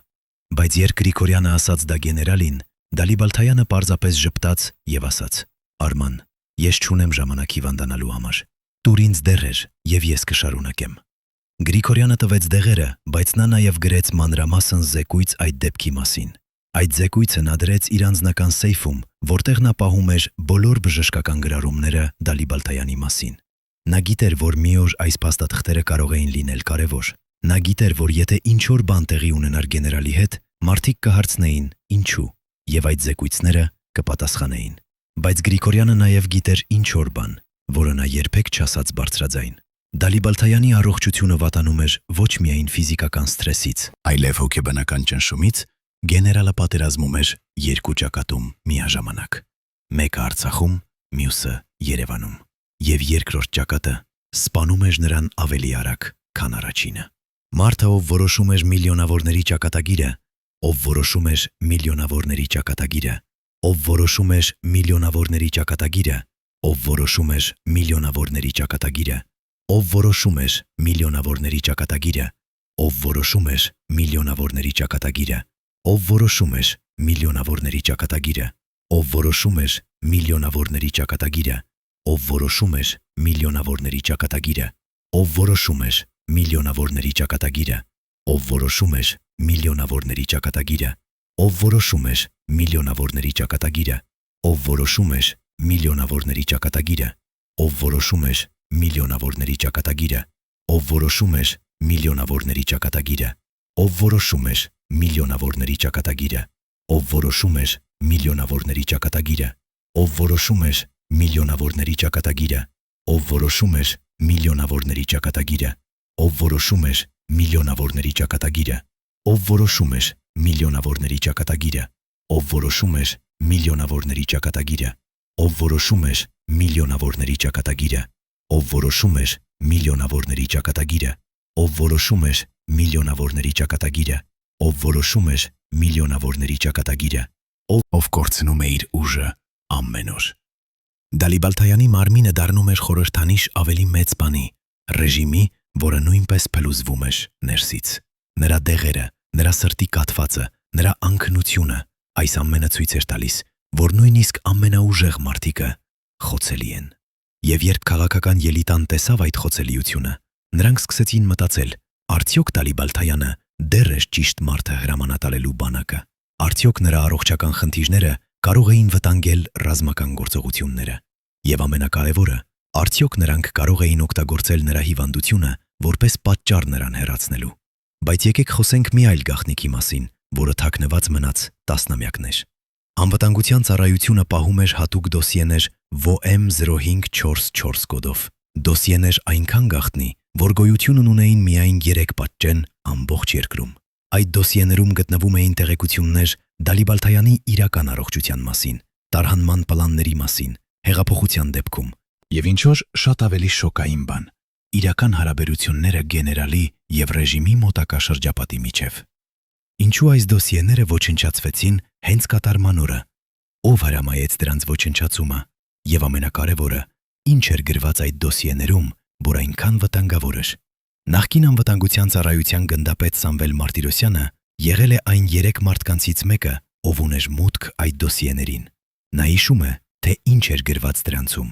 Բայց երբ Գրիգորյանը ասաց դա գեներալին, Դալիբալթայանը պարզապես ժպտաց եւ ասաց. «Արման, ես չունեմ ժամանակ հիվանդանալու համար։ Տուր ինձ դեղեր եւ ես կշարունակեմ»։ Գրիգորյանը տվեց դեղերը, բայց նա նաեւ գրեց մանրամասն զեկույց այդ դեպքի մասին։ Այդ զեկույցը նա դրեց իր անձնական սեյֆում, որտեղ նա պահում էր բոլոր բժշկական գրառումները Դալիբալթայանի մասին։ Նա գիտեր, որ մի օր այս փաստաթղթերը կարող էին լինել կարևոր։ Նա գիտեր, որ եթե ինչ-որ բան տեղի ունենար գեներալի հետ, մարդիկ կհարցնեին ինչու, եւ այդ զեկույցները կպատասխանեին։ Բայց Գրիգորյանը նաեւ գիտեր ինչ-որ բան, որը նա երբեք չասաց բարձրաձայն։ Դալիբալթայանի առողջությունը վատանում էր ոչ միայն ֆիզիկական սթրեսից, այլև հոգեբանական ճնշումից։ Գեներալը պատերազմում էր 2 ճակատում միաժամանակ, մեկը Արցախում, մյուսը Երևանում, եւ երկրորդ ճակատը սպանում էր նրան ավելի արագ, քան առաջինը։ Մարդը, ով որոշում էր միլիոնավորների ճակատագիրը, ով որոշում էր միլիոնավորների ճակատագիրը, ով որոշում էր միլիոնավորների ճակատագիրը, ով որոշում էր միլիոնավորների ճակատագիրը, ով որոշում էր միլիոնավորների ճակատագիրը, ով որոշում էր միլիոնավորների ճակատագիրը, ով որոշում էր միլիոնավորների ճակատագիրը, ով որոշում էր միլիոնավորների ճակատագիրը, ով որոշում էր միլիոնավորների ճակատագիրը, ով որոշում էր միլիոնավորների ճակատագիրը, ով որոշում էր միլիոնավորների ճակատագիրը, ով որոշում էր միլիոնավորների ճակատագիրը, ով որոշում էր միլիոնավորների ճակատագիրը, ով որոշում էր միլիոնավորների ճակատագիրը, ով որոշում էր միլիոնավորների ճակատագիրը, ով որոշում էր միլիոնավորների ճակատագիրը, ով որոշում էր միլիոնավորների ճակատագիրը, ով որոշում էր միլիոնավորների ճակատագիրը, ով որոշում էր միլիոնավորների ճակատագիրը, ով որոշում էր միլիոնավորների ճակատագիրը, ով որոշում էր միլիոնավորների ճակատագիրը, ով որոշում էր միլիոնավորների ճակատագիրը, ով որոշում էր միլիոնավորների ճակատագիրը, ով որոշում էր միլիոնավորների ճակատագիրը, ով որոշում էր միլիոնավորների ճակատագիրը, ով որոշում էր միլիոնավորների ճակատագիրը, ով կորցնում է իր ուժը ամեն օր։ Դալիբալթայանի մարմինը դառնում էր խորհրդանիշ ավելի մեծ բանի, ռեժիմի, որը նույնպես փլուզվում էր ներսից։ Նրա դեղերը, նրա սրտի կաթվածը, նրա անքնությունը, այս ամենը ցույց էր տալիս, որ նույնիսկ ամենաուժեղ մարդիկը խոցելի են։ Եվ երբ քաղաքական ելիտան տեսավ այդ խոցելիությունը, նրանք սկսեցին մտածել. արդյոք Դալիբալթայանը դեռ էր ճիշտ մարդը հրամանատալելու բանակը, արդյոք նրա առողջական խնդիրները կարող էին վտանգել ռազմական գործողությունները, եւ ամենակարևորը, արդյոք նրանք կարող էին օգտագործել նրա հիվանդությունը որպես պատճառ նրան հեռացնելու։ Բայց եկեք խոսենք մի այլ գաղտնիքի մասին, որը թաքնված մնաց տասնամյակներ։ Անվտանգության ծառայությունը պահում էր հատուկ դոսիեներ VOM 0544 կոդով։ Դոսիեներ այնքան գաղտնի, որ գոյություն ունեին միայն 3 պատճեն ամբողջ երկրում։ Այդ դոսիեներում գտնվում էին տեղեկություններ Դալիբալթայանի իրական առողջության մասին, տարհանման պլանների մասին, հեղափոխության դեպքում, եւ ինչ-որ շատ ավելի շոկային բան՝ իրական հարաբերությունները գեներալի եւ ռեժիմի մոտակա շրջապատի միջև։ Ինչու այս դոսիեները ոչնչացվեցին հենց կատարման օրը, ով հրամայեց դրանց ոչնչացումը, եւ ամենակարևորը, ինչ էր գրված այդ դոսիեներում, որ այնքան վտանգավոր էր։ Նախկին անվտանգության ծառայության գնդապետ Սամվել Մարտիրոսյանը եղել է այն 3 մարդկանցից մեկը, ով ուներ մուտք այդ դոսիեներին։ Նա հիշում է, թե ինչ էր գրված դրանցում։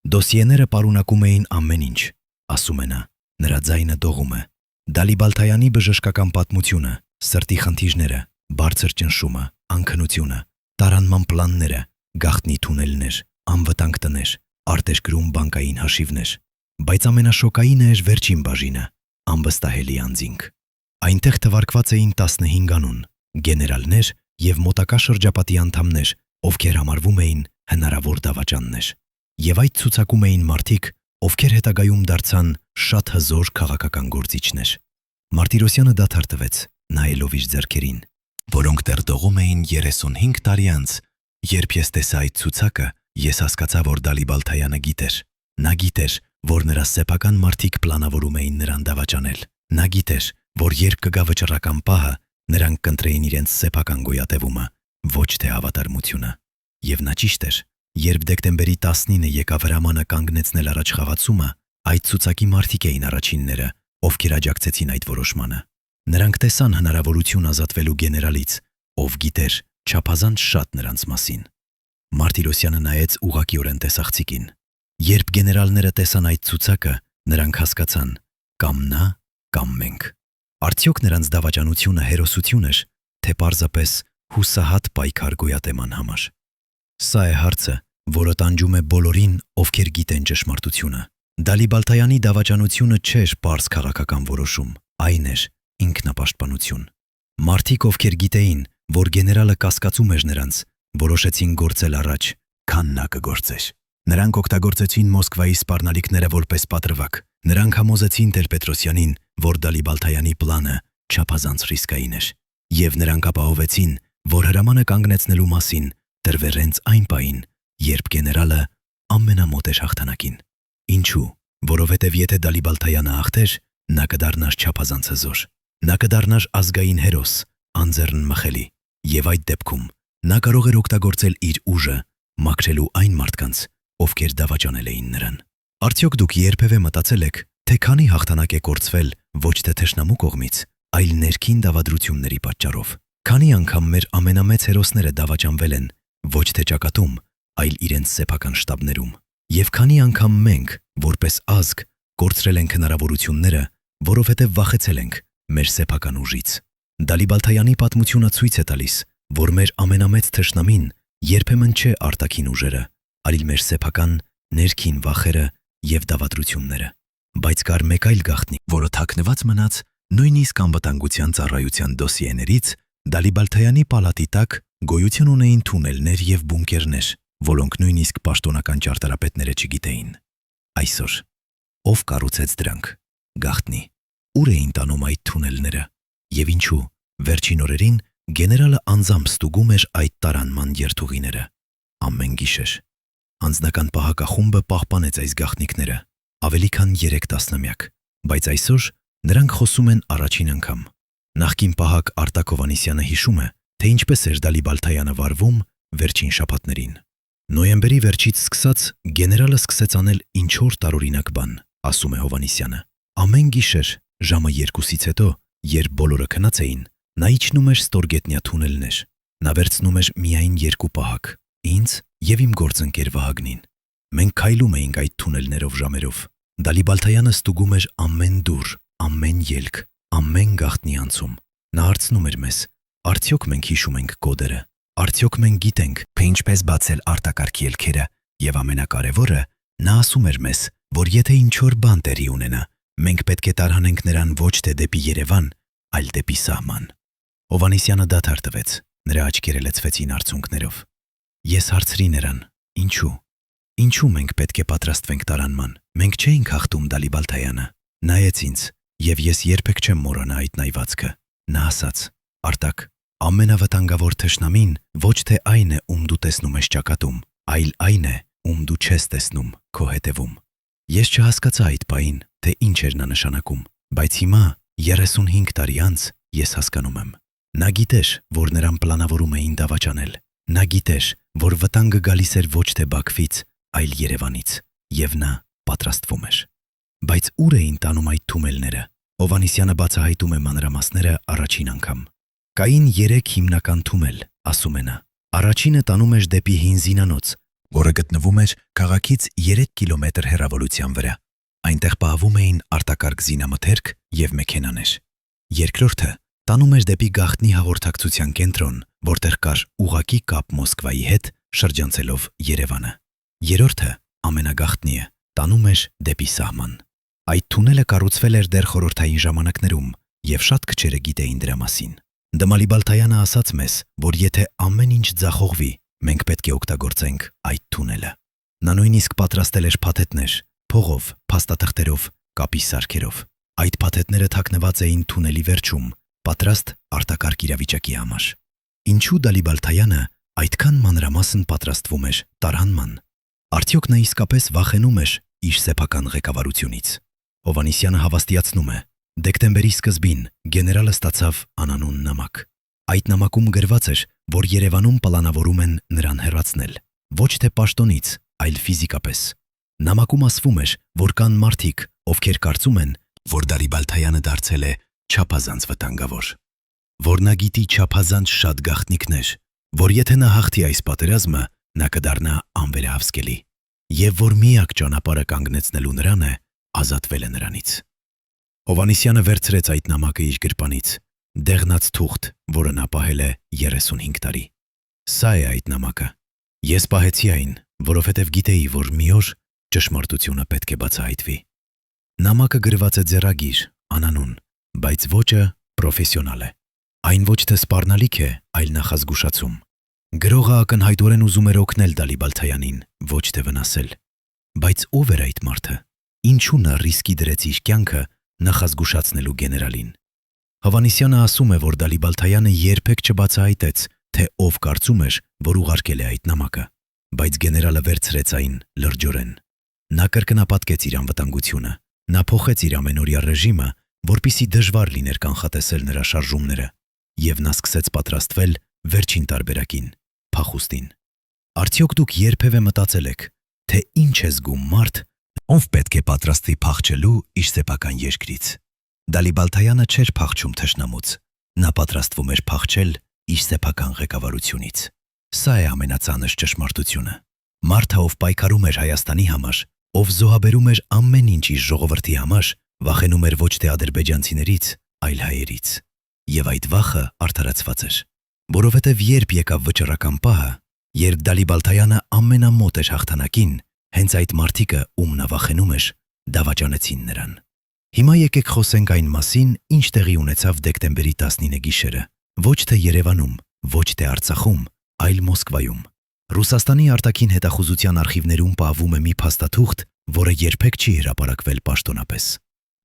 Դոսիեները պարունակում էին ամեն ինչ, ասում է նա, նրա ձայնը դողում է։ Դալիբալթայանի բժշկական պատմությունը, սրտի խնդիրները, բարձր ճնշումը, անքնությունը, տարանման պլանները, գաղտնի թունելներ, անվտանգ տներ, արտերկրում բանկային հաշիվներ, բայց ամենաշոկայինը էր վերջին բաժինը՝ անվստահելի անձինք։ Այնտեղ թվարկված էին 15 անուն, գեներալներ եւ մոտակա շրջապատի անդամներ, ովքեր համարվում էին հնարավոր դավաճաններ։ Եվ այդ ցուցակում էին մարդիկ, ովքեր հետագայում դարձան շատ հզոր քաղաքական գործիչներ։ Մարտիրոսյանը դադար տվեց, նայելով իր ձեռքերին, որոնք դեռ դողում էին 35 տարի անց, երբ ես տեսա այդ ցուցակը, ես հասկացա, որ Դալիբալթայանը գիտեր։ Նա գիտեր, որ նրա սեփական մարդիկ պլանավորում էին նրան դավաճանել։ Նա գիտեր, որ երբ կգա վճռական պահը, նրանք կընտրեին իրենց սեփական գոյատևումը, ոչ թե հավատարմությունը։ Եվ նա ճիշտ էր, երբ դեկտեմբերի 19-ը եկավ հրամանը կանգնեցնել առաջխաղացումը, այդ ցուցակի մարդիկ էին առաջինները, ովքեր աջակցեցին այդ որոշմանը։ Նրանք տեսան հնարավորություն ազատվելու գեներալից, ով գիտեր չափազանց շատ նրանց մասին։ Մարտիրոսյանը նայեց ուղղակիորեն տեսախցիկին։ Երբ գեներալները տեսան այդ ցուցակը, նրանք հասկացան՝ կամ նա, կամ մենք։ Արդյոք նրանց դավաճանությունը հերոսություն էր, թե պարզապես հուսահատ պայքար գոյատևման համար։ Սա է հարցը, որը տանջում է բոլորին, ովքեր գիտեն ճշմարտությունը։ Դալիբալթայանի դավաճանությունը չէր պարզ քաղաքական որոշում, այն էր ինքնապաշտպանություն։ Մարդիկ, ովքեր գիտեին, որ գեներալը կասկածում էր նրանց, որոշեցին գործել առաջ, քան նա կգործեր։ Նրանք օգտագործեցին Մոսկվայի սպառնալիքները որպես պատրվակ։ Նրանք համոզեցին Տեր-Պետրոսյանին, որ Դալիբալթայանի պլանը չափազանց ռիսկային էր, եւ նրանք ապահովեցին, որ հրամանը կանգնեցնելու մասին տրվեր հենց այն պահին, երբ գեներալը ամենամոտ էր հաղթանակին։ Ինչու՞։ Որովհետև եթե Դալիբալթայանը հաղթեր, նա կդառնար չափազանց հզոր։ Նա կդառնար ազգային հերոս, անձեռն մխելի, եւ այդ դեպքում նա կարող էր օգտագործել իր ուժը, մաքրելու այն մարդկանց, ովքեր դավաճանել էին նրան։ Արդյոք դուք երբևէ մտածել եք, թե քանի հաղթանակ է կորցվել ոչ թե թշնամու կողմից, այլ ներքին դավադրությունների պատճառով։ Քանի անգամ մեր ամենամեծ հերոսները դավաճանվել են ոչ թե ճակատում, այլ իրենց սեփական շտաբներում։ Եվ քանի անգամ մենք, որպես ազգ, կորցրել ենք հնարավորությունները, որովհետև վախեցել ենք մեր սեփական ուժից։ Դալիբալթայանի պատմությունը ցույց է տալիս, որ մեր ամենամեծ թշնամին երբեմն չէ արտաքին ուժերը, այլ մեր սեփական ներքին վախերը եւ դավադրությունները։ Բայց կար մեկ այլ գաղտնիք, որը թաքնված մնաց նույնիսկ անվտանգության ծառայության դոսիեներից, Դալիբալթայանի պալատի տակ գոյություն ունեին թունելներ եւ բունկերներ, որոնք նույնիսկ պաշտոնական ճարտարապետները չգիտեին։ Այսօր ով կառուցեց դրանք։ Գաղտնի։ Ուր էին տանում այդ թունելները։ Եվ ինչու վերջին օրերին գեներալը անձամբ ստուգում էր այդ տարանման երթուղիները։ Ամեն գիշեր անձնական պահակախումբը պահպանեց այս գաղտնիքները ավելի քան 3 տասնամյակ, բայց այսօր նրանք խոսում են առաջին անգամ։ Նախկին պահակ Արտակ Հովհաննիսյանը հիշում է, թե ինչպես էր Դալիբալթայանը վարվում վերջին շաբաթներին։ Նոյեմբերի վերջից սկսած գեներալը սկսեց անել ինչ-որ տարօրինակ բան, ասում է Հովհաննիսյանը։ Ամեն գիշեր ժամը 2-ից հետո, երբ բոլորը քնած էին, նա իջնում էր ստորգետնյա թունելներ։ Նա վերցնում էր միայն 2 պահակ՝ ինձ եւ իմ գործընկեր Վահագնին։ Մենք քայլում էինք այդ թունելներով ժամերով։ Դալիբալթայանը ստուգում էր ամեն դուռ, ամեն ելք, ամեն գաղտնի անցում։ Նա հարցնում էր մեզ. արդյոք մենք հիշում ենք կոդերը, արդյոք մենք գիտենք, թե ինչպես բացել արտակարգ ելքերը, եւ ամենակարևորը, նա ասում էր մեզ, որ եթե ինչ-որ բան տեղի ունենա, մենք պետք է տարհանենք նրան ոչ թե դեպի Երևան, այլ դեպի սահման։ Հովհաննիսյանը դադար տվեց, նրա աչքերը լցվեցին արցունքներով։ Ես հարցրի նրան. Ինչու մենք պետք է պատրաստվենք տարանման։ Մենք չէինք հաղթում Դալիբալթայանը։ Նայեց ինձ, եւ ես երբեք չեմ մոռանա այդ նայվածքը։ Նա ասաց. Արտակ, ամենավտանգավոր թշնամին ոչ թե այն է, ում դու տեսնում ես ճակատում, այլ այն է, ում դու չես տեսնում քո հետևում։ Ես չհասկացա այդ պահին, թե ինչ էր նա նշանակում, բայց հիմա 35 տարի անց ես հասկանում եմ։ Նա գիտեր, որ նրան պլանավորում էին դավաճանել։ Նա գիտեր, որ վտանգը գալիս էր ոչ թե Բաքվից, այլ Երևանից, եւ նա պատրաստվում էր։ Բայց ուր էին տանում այդ թունելները։ Հովհաննիսյանը բացահայտում է մանրամասները առաջին անգամ։ Կային 3 հիմնական թունել, ասում է նա։ Առաջինը տանում էր դեպի հին զինանոց, որը գտնվում էր քաղաքից 3 կիլոմետր հեռավորության վրա։ Այնտեղ պահվում էին արտակարգ զինամթերք եւ մեքենաներ։ Երկրորդը տանում էր դեպի գաղտնի հաղորդակցության կենտրոն, որտեղ կար ուղղակի կապ Մոսկվայի հետ, շրջանցելով Երևանը։ Երրորդը, ամենագաղտնիը, տանում էր դեպի սահման։ Այդ թունելը կառուցվել էր դեռ խորհրդային ժամանակներում, եւ շատ քչերը գիտեին դրա մասին։ Դալիբալթայանը ասաց մեզ, որ եթե ամեն ինչ ձախողվի, մենք պետք է օգտագործենք այդ թունելը։ Նա նույնիսկ պատրաստել էր փաթեթներ, փողով, փաստաթղթերով, կապի սարքերով։ Այդ փաթեթները թաքնված էին թունելի վերջում, պատրաստ արտակարգ իրավիճակի համար։ Ինչու Դալիբալթայանը այդքան մանրամասն պատրաստվում էր տարհանման։ Արդյոք նա իսկապես վախենում էր իր սեփական ղեկավարությունից։ Հովհաննիսյանը հավաստիացնում է. դեկտեմբերի սկզբին գեներալը ստացավ անանուն նամակ։ Այդ նամակում գրված էր, որ Երևանում պլանավորում են նրան հեռացնել, ոչ թե պաշտոնից, այլ ֆիզիկապես։ Նամակում ասվում էր, որ կան մարդիկ, ովքեր կարծում են, որ Դալիբալթայանը դարձել է չափազանց վտանգավոր, որ նա գիտի չափազանց շատ գաղտնիքներ, որ եթե նա հաղթի այս պատերազմը, նա կդառնա անվերահսկելի, եւ որ միակ ճանապարհը կանգնեցնելու նրան է ազատվել է նրանից։ Հովհաննիսյանը վերցրեց այդ նամակը իր գրպանից, դեղնած թուղթ, որը նա պահել է 35 տարի։ Սա է այդ նամակը։ Ես պահեցի այն, որովհետև գիտեի, որ մի օր ճշմարտությունը պետք է բացահայտվի։ Նամակը գրված է ձեռագիր, անանուն, բայց ոճը պրոֆեսիոնալ է։ Այն ոչ թե սպառնալիք է, այլ նախազգուշացում։ Գրողը ակնհայտորեն ուզում էր օգնել Դալիբալթայանին, ոչ թե վնասել։ Բայց ով էր այդ մարդը։ Ինչու նա ռիսկի դրեց իր կյանքը նախազգուշացնելու գեներալին։ Հովհաննիսյանը ասում է, որ Դալիբալթայանը երբեք չբացահայտեց, թե ով կարծում էր, որ ուղարկել է այդ նամակը, բայց գեներալը վերցրեց այն լրջորեն։ Նա կրկնապատկեց իր անվտանգությունը, նա փոխեց իր ամենօրյա ռեժիմը, որպեսզի դժվար լիներ կանխատեսել նրա շարժումները, եւ նա սկսեց պատրաստվել վերջին տարբերակին, փախուստին։ Արդյոք դուք երբևէ մտածել եք, թե ինչ է զգում մարդ, ով պետք է պատրաստվի փախչելու իր սեփական երկրից։ Դալիբալթայանը չէր փախչում թշնամուց, նա պատրաստվում էր փախչել իր սեփական ղեկավարությունից։ Սա է ամենածանր ճշմարտությունը։ Մարդը, ով պայքարում էր Հայաստանի համար, ով զոհաբերում էր ամեն ինչ իր ժողովրդի համար, վախենում էր ոչ թե ադրբեջանցիներից, այլ հայերից։ Եվ այդ վախը արդարացված էր, որովհետև երբ եկավ վճռական պահը, երբ Դալիբալթայանը ամենամոտ էր հաղթանակին, հենց այդ մարդիկը, ում նա վախենում էր, դավաճանեցին նրան։ Հիմա եկեք խոսենք այն մասին, ինչ տեղի ունեցավ դեկտեմբերի 19 գիշերը, ոչ թե Երևանում, ոչ թե Արցախում, այլ Մոսկվայում։ Ռուսաստանի արտաքին հետախուզության արխիվներում պահվում է մի փաստաթուղթ, որը երբեք չի հրապարակվել պաշտոնապես։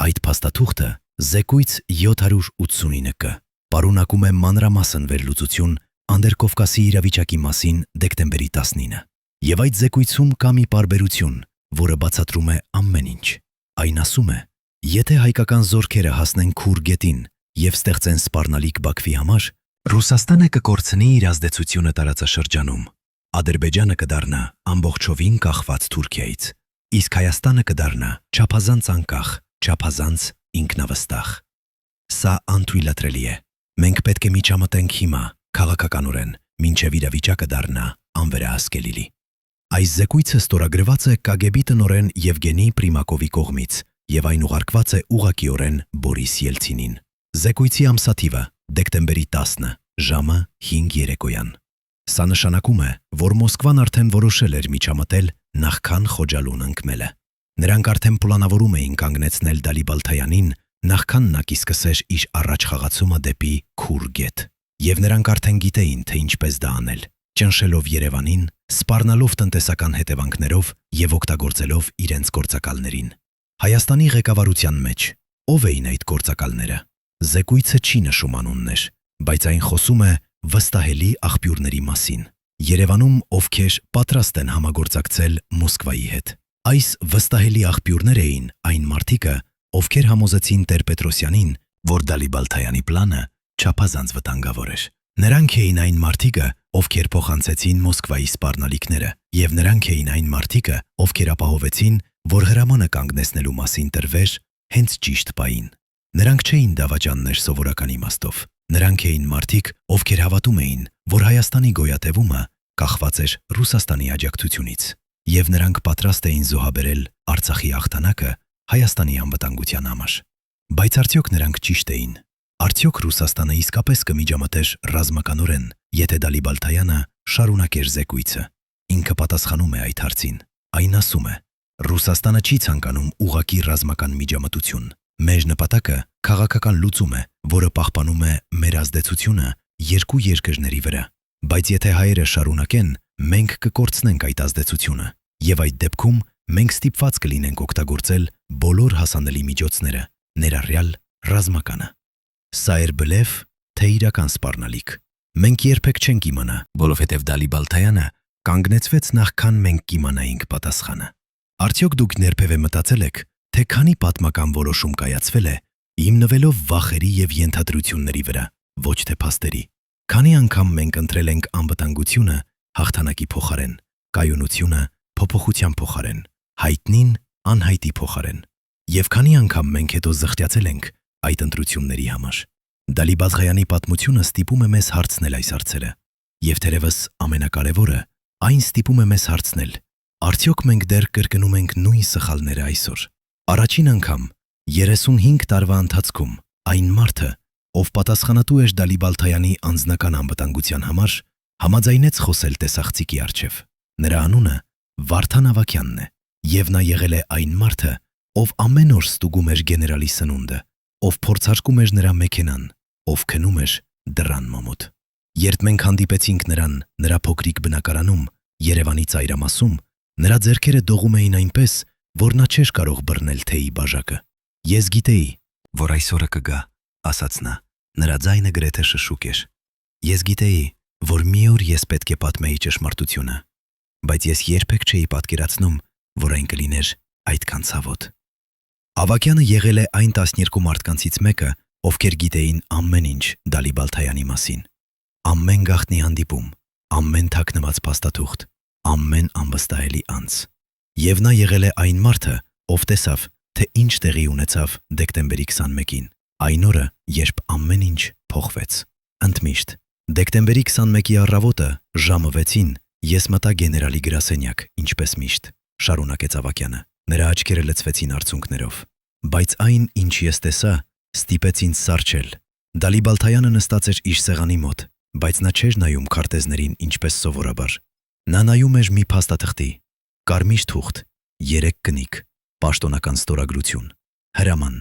Այդ փաստաթուղթը Զեկույց 789 պարունակում է մանրամասն վերլուծություն Անդերկովկասի իրավիճակի մասին դեկտեմբերի 19։ Եվ այդ զեկույցում կա մի պարբերություն, որը բացատրում է ամեն ինչ։ Այն ասում է. եթե հայկական զորքերը հասնեն Քուր գետին եւ ստեղծեն սպառնալիք Բաքվի համար, Ռուսաստանը կկորցնի իր ազդեցությունը տարածաշրջանում։ Ադրբեջանը կդառնա ամբողջովին կախված Թուրքիայից, իսկ Հայաստանը կդառնա չափազանց անկախ, չափազանց ինքնավստահ։ Սա անթույլատրելի է։ Մենք պետք է միջամտենք հիմա, քաղաքականորեն, մինչև իրավիճակը դառնա անվերահսկելի։ Այս զեկույցը ստորագրված է KGB տնօրեն Եվգենի Պրիմակովի կողմից եւ այն ուղարկված է ուղղակիորեն Բորիս Ելցինին։ Զեկույցի ամսաթիվը դեկտեմբերի 10, ժամը 5 երեկոյան։ Սա նշանակում է, որ Մոսկվան արդեն որոշել էր միջամտել նախքան Խոջալուն ընկնելը։ Նրանք արդեն պլանավորում էին կանգնեցնել Դալիբալթայանին, նախքան նա կսկսեր իր առաջ խաղացումը դեպի Քուր գետ։ Եվ նրանք արդեն գիտեին, թե ինչպես դա անել, ճնշելով Երևանին, սպառնալով տնտեսական հետևանքներով եւ օգտագործելով իրենց գործակալներին։ Հայաստանի ղեկավարության մեջ ով էին այդ գործակալները։ Զեկույցը չի նշում անուններ, բայց այն խոսում է վստահելի աղբյուրների մասին։ Երևանում ովքեր պատրաստ են համագործակցել Մոսկվայի հետ։ Այս վստահելի աղբյուրներ էին այն մարդիկը, ովքեր համոզեցին Տեր-Պետրոսյանին, որ Դալիբալթայանի պլանը չափազանց վտանգավոր էր։ Նրանք էին այն մարդիկը, ովքեր փոխանցեցին Մոսկվայի սպառնալիքները, եւ նրանք էին այն մարդիկը, ովքեր ապահովեցին, որ հրամանը կանգնեցնելու մասին տրվեր հենց ճիշտ պահին։ Նրանք չէին դավաճաններ սովորական իմաստով։ Նրանք էին մարդիկ, ովքեր հավատում էին, որ Հայաստանի գոյատևումը կախված էր Ռուսաստանի աջակցությունից, եւ նրանք պատրաստ էին զոհաբերել Արցախի հաղթանակը Հայաստանի անվտանգության համար։ Բայց արդյոք նրանք ճիշտ էին։ Արդյոք Ռուսաստանը իսկապես կմիջամտեր ռազմականորեն, եթե Դալիբալթայանը շարունակեր զեկույցը։ Ինքը պատասխանում է այդ հարցին։ Այն ասում է. Ռուսաստանը չի ցանկանում ուղղակի ռազմական միջամտություն։ Մեր նպատակը քաղաքական լուծում է, որը պահպանում է մեր ազդեցությունը երկու երկրների վրա։ Բայց եթե հայերը շարունակեն, մենք կկորցնենք այդ ազդեցությունը, եւ այդ դեպքում մենք ստիպված կլինենք օգտագործել բոլոր հասանելի միջոցները, ներառյալ ռազմականը։ Սա էր բլեֆ, թե իրական սպառնալիք։ Մենք երբեք չենք իմանա, որովհետև Դալիբալթայանը կանգնեցվեց նախքան մենք կիմանայինք պատասխանը։ Արդյոք դուք ներբևէ մտածել եք, թե քանի պատմական որոշում կայացվել է, հիմնվելով վախերի և ենթադրությունների վրա, ոչ թե փաստերի։ Քանի անգամ մենք ընտրել ենք անվտանգությունը հաղթանակի փոխարեն, կայունությունը փոփոխության փոխարեն, հայտնին անհայտի փոխարեն։ Եվ քանի անգամ մենք հետո զղջացել ենք այդ ընտրությունների համար։ Դալիբալթայանի պատմությունը ստիպում է մեզ հարցնել այս հարցերը, և թերևս ամենակարևորը, այն ստիպում է մեզ հարցնել. արդյոք մենք դեռ կրկնում ենք նույն սխալները այսօր։ Առաջին անգամ 35 տարվա ընթացքում այն մարդը, ով պատասխանատու էր Դալիբալթայանի անձնական անվտանգության համար, համաձայնեց խոսել տեսախցիկի առջև։ Նրա անունը Վարդան Ավագյանն է, և նա եղել է այն մարդը, ով ամեն օր ստուգում էր գեներալի սնունդը, ով փորձարկում էր նրա մեքենան, ով քնում էր դռան մոմոտ։ Երբ մենք հանդիպեցինք նրան նրա փոքրիկ բնակարանում, Երևանի ծայրամասում, նրա ձեռքերը դողում էին այնպես, որ նա չէր կարող բռնել թեյի բաժակը։ Ես գիտեի, որ այսօրը կգա, ասաց նա, նրա ձայնը գրեթե շշուկ էր։ Ես գիտեի, որ մի օր ես պետք է պատմեի ճշմարտությունը, բայց ես երբեք չէի պատկերացնում, որ այն կլիներ այդքան ցավոտ։ Ավագյանը եղել է այն 12 մարդկանցից մեկը, ովքեր գիտեին ամեն ինչ Դալիբալթայանի մասին։ Ամեն գաղտնի հանդիպում, ամեն թաքնված փաստաթուղթ, ամեն անվստահելի անձ։ Եվ նա եղել է այն մարդը, ով տեսավ, թե ինչ տեղի ունեցավ դեկտեմբերի 21-ին, այն օրը, երբ ամեն ինչ փոխվեց։ Ընդմիշտ դեկտեմբերի 21-ի առավոտը ժամը 6-ին ես մտա գեներալի գրասենյակ, ինչպես միշտ, շարունակեց Ավագյանը։ Նրա աչքերը լցվեցին արցունքներով։ Բայց այն, ինչ ես տեսա, ստիպեց ինձ սառչել։ Դալիբալթայանը նստած էր իր սեղանի մոտ, բայց նա չէր նայում քարտեզներին ինչպես սովորաբար։ Նա նայում էր մի փաստաթղթի, կարմիր թուղթ, 3 կնիկ, պաշտոնական ստորագրություն, հրաման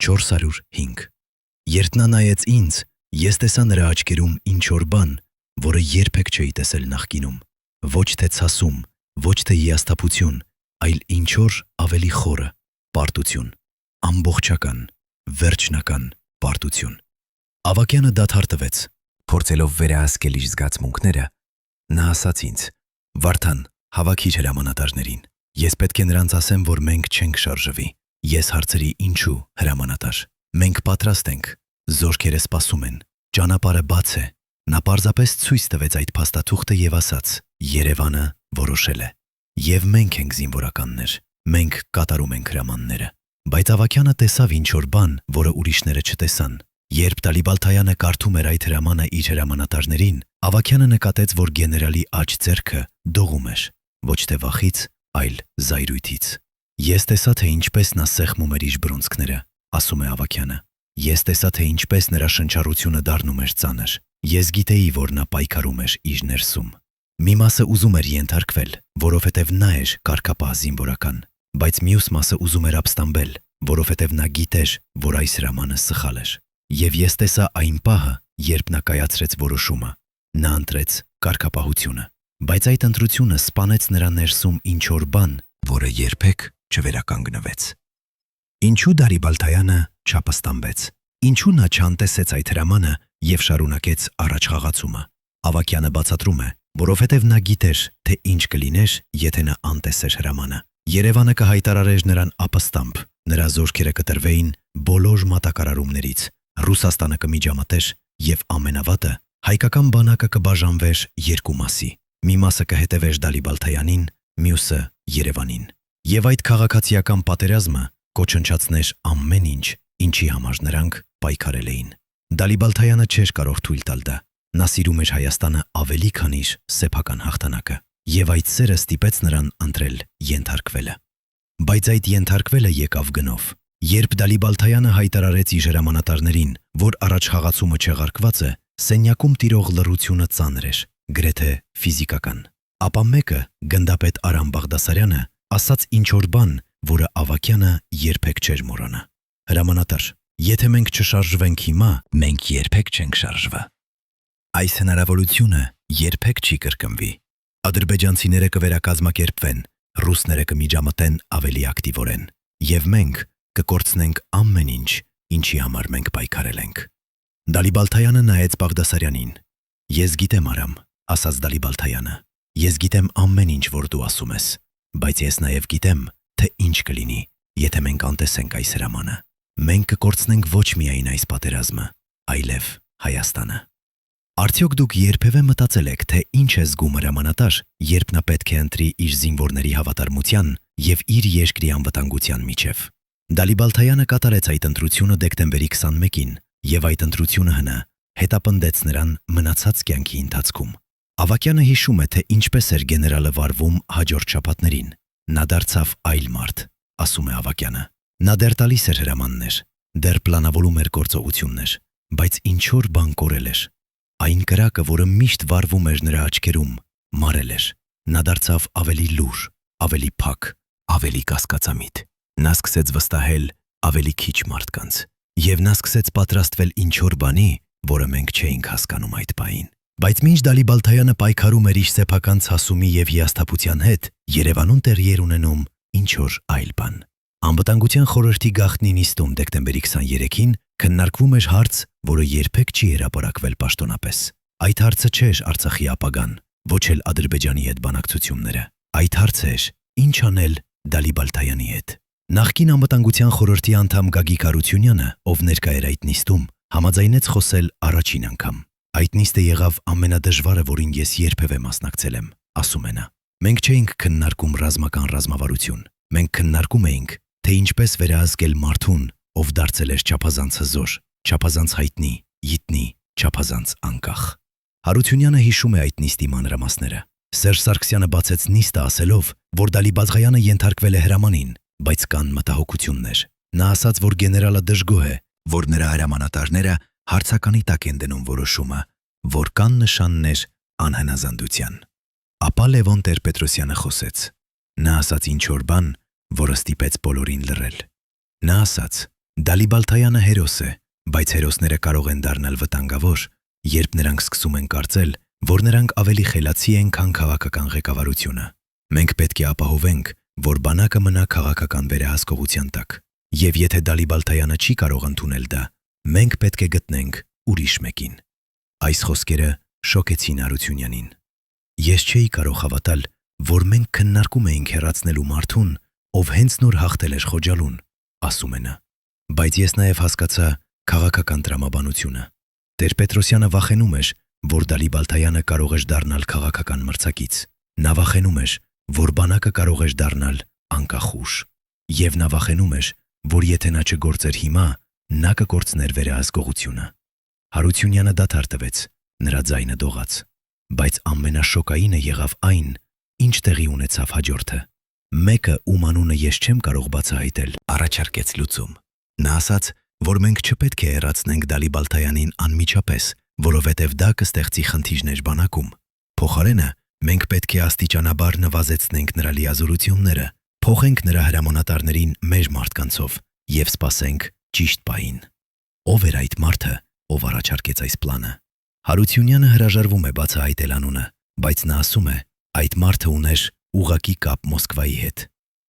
405։ Երբ նա նայեց ինձ, ես տեսա նրա աչքերում ինչ-որ բան, որը երբեք չէի տեսել նախկինում։ Ոչ թե ցասում, ոչ թե հիասթափություն, այլ ինչ-որ ավելի խորը, պարտություն, ամբողջական, վերջնական պարտություն։ Ավագյանը դադար տվեց, փորձելով վերահսկել իր զգացմունքները, նա ասաց ինձ. Վարդան, հավաքիր հրամանատարներին։ Ես պետք է նրանց ասեմ, որ մենք չենք շարժվի։ Ես հարցրի ինչու հրամանատար։ Մենք պատրաստ ենք, զորքերը սպասում են, ճանապարհը բաց է։ Նա պարզապես ցույց տվեց այդ փաստաթուղթը և ասաց. Երևանը որոշել է։ Եվ մենք ենք զինվորականներ, մենք կատարում ենք հրամանները։ Բայց Ավագյանը տեսավ ինչ-որ բան, որը ուրիշները չտեսան։ Երբ Դալիբալթայանը կարդում էր այդ հրամանը իր հրամանատարներին, Ավագյանը նկատեց, որ գեներալի աջ ձեռքը դողում էր, ոչ թե վախից, այլ զայրույթից։ Ես տեսա, թե ինչպես նա սեղմում էր իր բռունցքները, ասում է Ավագյանը։ Ես տեսա, թե ինչպես նրա շնչառությունը դառնում էր ծանր։ Ես գիտեի, որ նա պայքարում էր իր ներսում։ Մի մասը ուզում էր ենթարկվել, որովհետև նա էր կարգապահ զինվորական, բայց մյուս մասը ուզում էր ապստամբել, որովհետև նա գիտեր, որ այս հրամանը սխալ էր։ Եվ ես տեսա այն պահը, երբ նա կայացրեց որոշումը։ Նա ընտրեց կարգապահությունը, բայց այդ ընտրությունը սպանեց նրա ներսում ինչ-որ բան, որը երբեք չվերականգնվեց։ Ինչու Դալիբալթայանը չապստամբեց։ Ինչու նա չանտեսեց այդ հրամանը և շարունակեց առաջ խաղացումը։ Ավագյանը բացատրում է, որովհետև նա գիտեր, թե ինչ կլիներ, եթե նա անտեսեր հրամանը։ Երևանը կհայտարարեր նրան ապստամբ, նրա զորքերը կտրվեին բոլոր մատակարարումներից, Ռուսաստանը կմիջամտեր և ամենավատը, հայկական բանակը կբաժանվեր երկու մասի։ Մի մասը կհետևեր Դալիբալթայանին, մյուսը Երևանին։ Եվ այդ քաղաքացիական պատերազմը կոչնչացներ ամեն ինչ, ինչի համար նրանք պայքարել էին։ Դալիբալթայանը չէր կարող թույլ տալ դա։ Նա սիրում էր Հայաստանը ավելի, քան իր սեփական հաղթանակը, և այդ սերը ստիպեց նրան ընտրել ենթարկվելը։ Բայց այդ ենթարկվելը եկավ գնով։ Երբ Դալիբալթայանը հայտարարեց իր հրամանատարներին, որ առաջխաղացումը չեղարկված է, սենյակում տիրող լռությունը ծանր էր, գրեթե ֆիզիկական։ Ապա մեկը, գնդապետ Արամ Բաղդասարյանը, ասաց ինչ-որ բան, որը Ավագյանը երբեք չէր մոռանա։ Հրամանատար, եթե մենք չշարժվենք հիմա, մենք երբեք չենք շարժվա։ Այս հնարավորությունը երբեք չի կրկնվի։ Ադրբեջանցիները կվերակազմակերպվեն, ռուսները կմիջամտեն ավելի ակտիվորեն, և մենք կկորցնենք ամեն ինչ, ինչի համար մենք պայքարել ենք։ Դալիբալթայանը նայեց Բաղդասարյանին։ Ես գիտեմ, Արամ, ասաց Դալիբալթայանը։ Ես գիտեմ ամեն ինչ, որ դու ասում ես, բայց ես նաև գիտեմ, թե ինչ կլինի, եթե մենք անտեսենք այս հրամանը։ Մենք կկորցնենք ոչ միայն այս պատերազմը, այլև Հայաստանը։ Արդյոք դուք երբևէ մտածել եք, թե ինչ է զգում հրամանատար, երբ նա պետք է ընտրի իր զինվորների հավատարմության և իր երկրի անվտանգության միջև։ Դալիբալթայանը կատարեց այդ ընտրությունը դեկտեմբերի 21-ին, և այդ ընտրությունը հնա հետապնդեց նրան մնացած կյանքի ընթացքում։ Ավագյանը հիշում է, թե ինչպես էր գեներալը վարվում հաջորդ շաբաթներին։ Նա դարձավ այլ մարդ, ասում է Ավագյանը։ Նա դեռ տալիս էր հրամաններ, դեռ պլանավորում էր գործողություններ, բայց ինչ-որ բան կորել էր։ Այն կրակը, որը միշտ վառվում էր նրա աչքերում, մարել էր։ Նա դարձավ ավելի լուր, ավելի փակ, ավելի կասկածամիտ։ Նա սկսեց վստահել ավելի քիչ մարդկանց, և նա սկսեց պատրաստվել ինչ-որ բանի, որը մենք չէինք հասկանում այդ պահին։ Բայց մինչ Դալիբալթայանը պայքարում էր իր սեփական ցասումի և հիասթափության հետ, Երևանում տեղի էր ունենում ինչ-որ այլ բան։ Անվտանգության խորհրդի գաղտնի նիստում դեկտեմբերի 23-ին քննարկվում էր հարց, որը երբեք չի հրապարակվել պաշտոնապես։ Այդ հարցը չէր Արցախի ապագան, ոչ էլ Ադրբեջանի հետ բանակցությունները։ Այդ հարցը էր՝ ինչ անել Դալիբալթայանի հետ։ Նախկին անվտանգության խորհրդի անդամ Գագիկ Հարությունյանը, ով ներկա էր այդ նիստում, համաձայնեց խոսել առաջին անգամ։ Այդ նիստը եղավ ամենադժվարը, որին ես երբևէ մասնակցել եմ, ասում է նա։ Մենք չէինք քննարկում ռազմական ռազմավարություն։ Մենք քննարկում էինք, թե ինչպես վերահսկել մարդուն, ով դարձել էր չափազանց հզոր, չափազանց հայտնի, գիտնի, չափազանց անկախ։ Հարությունյանը հիշում է այդ նիստի մանրամասները։ Սերժ Սարգսյանը բացեց նիստը ասելով, որ Դալիբալթայանը ենթարկվել է հրամանին, բայց կան մտահոգություններ։ Նա ասաց, որ գեներալը դժգոհ է, որ նրա հրամանատարները հարցականի տակ են դնում որոշումը, որ կան նշաններ անհնազանդության։ Ապա Լևոն Տեր-Պետրոսյանը խոսեց։ Նա ասաց ինչ-որ բան, որը ստիպեց բոլորին լռել։ Նա ասաց. Դալիբալթայանը հերոս է, բայց հերոսները կարող են դառնալ վտանգավոր, երբ նրանք սկսում են կարծել, որ նրանք ավելի խելացի են, քան քաղաքական ղեկավարությունը։ Մենք պետք է ապահովենք, որ բանակը մնա քաղաքական վերահսկողության տակ, և եթե Դալիբալթայանը չի կարող ընդունել դա, մենք պետք է գտնենք ուրիշ մեկին։ Այս խոսքերը շոկեցին Հարությունյանին։ Ես չէի կարող հավատալ, որ մենք քննարկում էինք հեռացնելու մարդուն, ով հենց նոր հաղթել էր Խոջալուն, ասում է նա։ Բայց ես նաև հասկացա քաղաքական տրամաբանությունը։ Տեր-Պետրոսյանը վախենում էր, որ Դալիբալթայանը կարող էր դառնալ քաղաքական մրցակից։ Նա վախենում էր, որ բանակը կարող էր դառնալ անկախ ուժ։ Եվ նա վախենում էր, որ եթե նա չգործեր հիմա, նա կկորցներ վերահսկողությունը։ Հարությունյանը դադար տվեց, նրա ձայնը դողաց։ Բայց ամենաշոկայինը եղավ այն, ինչ տեղի ունեցավ հաջորդը։ Մեկը, ում անունը ես չեմ կարող բացահայտել, առաջարկեց լուծում։ Նա ասաց, որ մենք չպետք է հեռացնենք Դալիբալթայանին անմիջապես, որովհետև դա կստեղծի խնդիրներ բանակում։ Փոխարենը մենք պետք է աստիճանաբար նվազեցնենք նրա լիազորությունները, փոխենք նրա հրամանատարներին մեր մարդկանցով և սպասենք ճիշտ պահին։ Ով էր այդ մարդը, ով առաջարկեց այս պլանը։ Հարությունյանը հրաժարվում է բացահայտել անունը, բայց նա ասում է, այդ մարդը ուներ ուղղակի կապ Մոսկվայի հետ։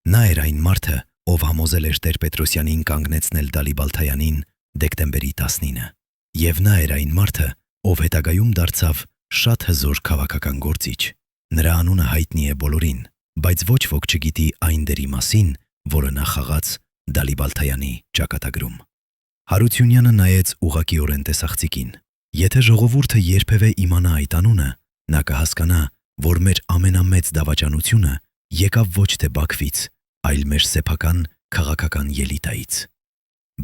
Նա էր այն մարդը, ով համոզել էր Տեր-Պետրոսյանին կանգնեցնել Դալիբալթայանին դեկտեմբերի 19-ը։ Եվ նա էր այն մարդը, ով հետագայում դարձավ շատ հզոր քաղաքական գործիչ։ Նրա անունը հայտնի է բոլորին, բայց ոչ ոք չգիտի այն դերի մասին, որը նա խաղաց Դալիբալթայանի ճակատագրում։ Հարությունյանը նայեց ուղղակիորեն տեսախցիկին։ Եթե ժողովուրդը երբևէ իմանա այդ անունը, նա կհասկանա, որ մեր ամենամեծ դավաճանությունը եկավ ոչ թե Բաքվից, այլ մեր սեփական քաղաքական ելիտայից։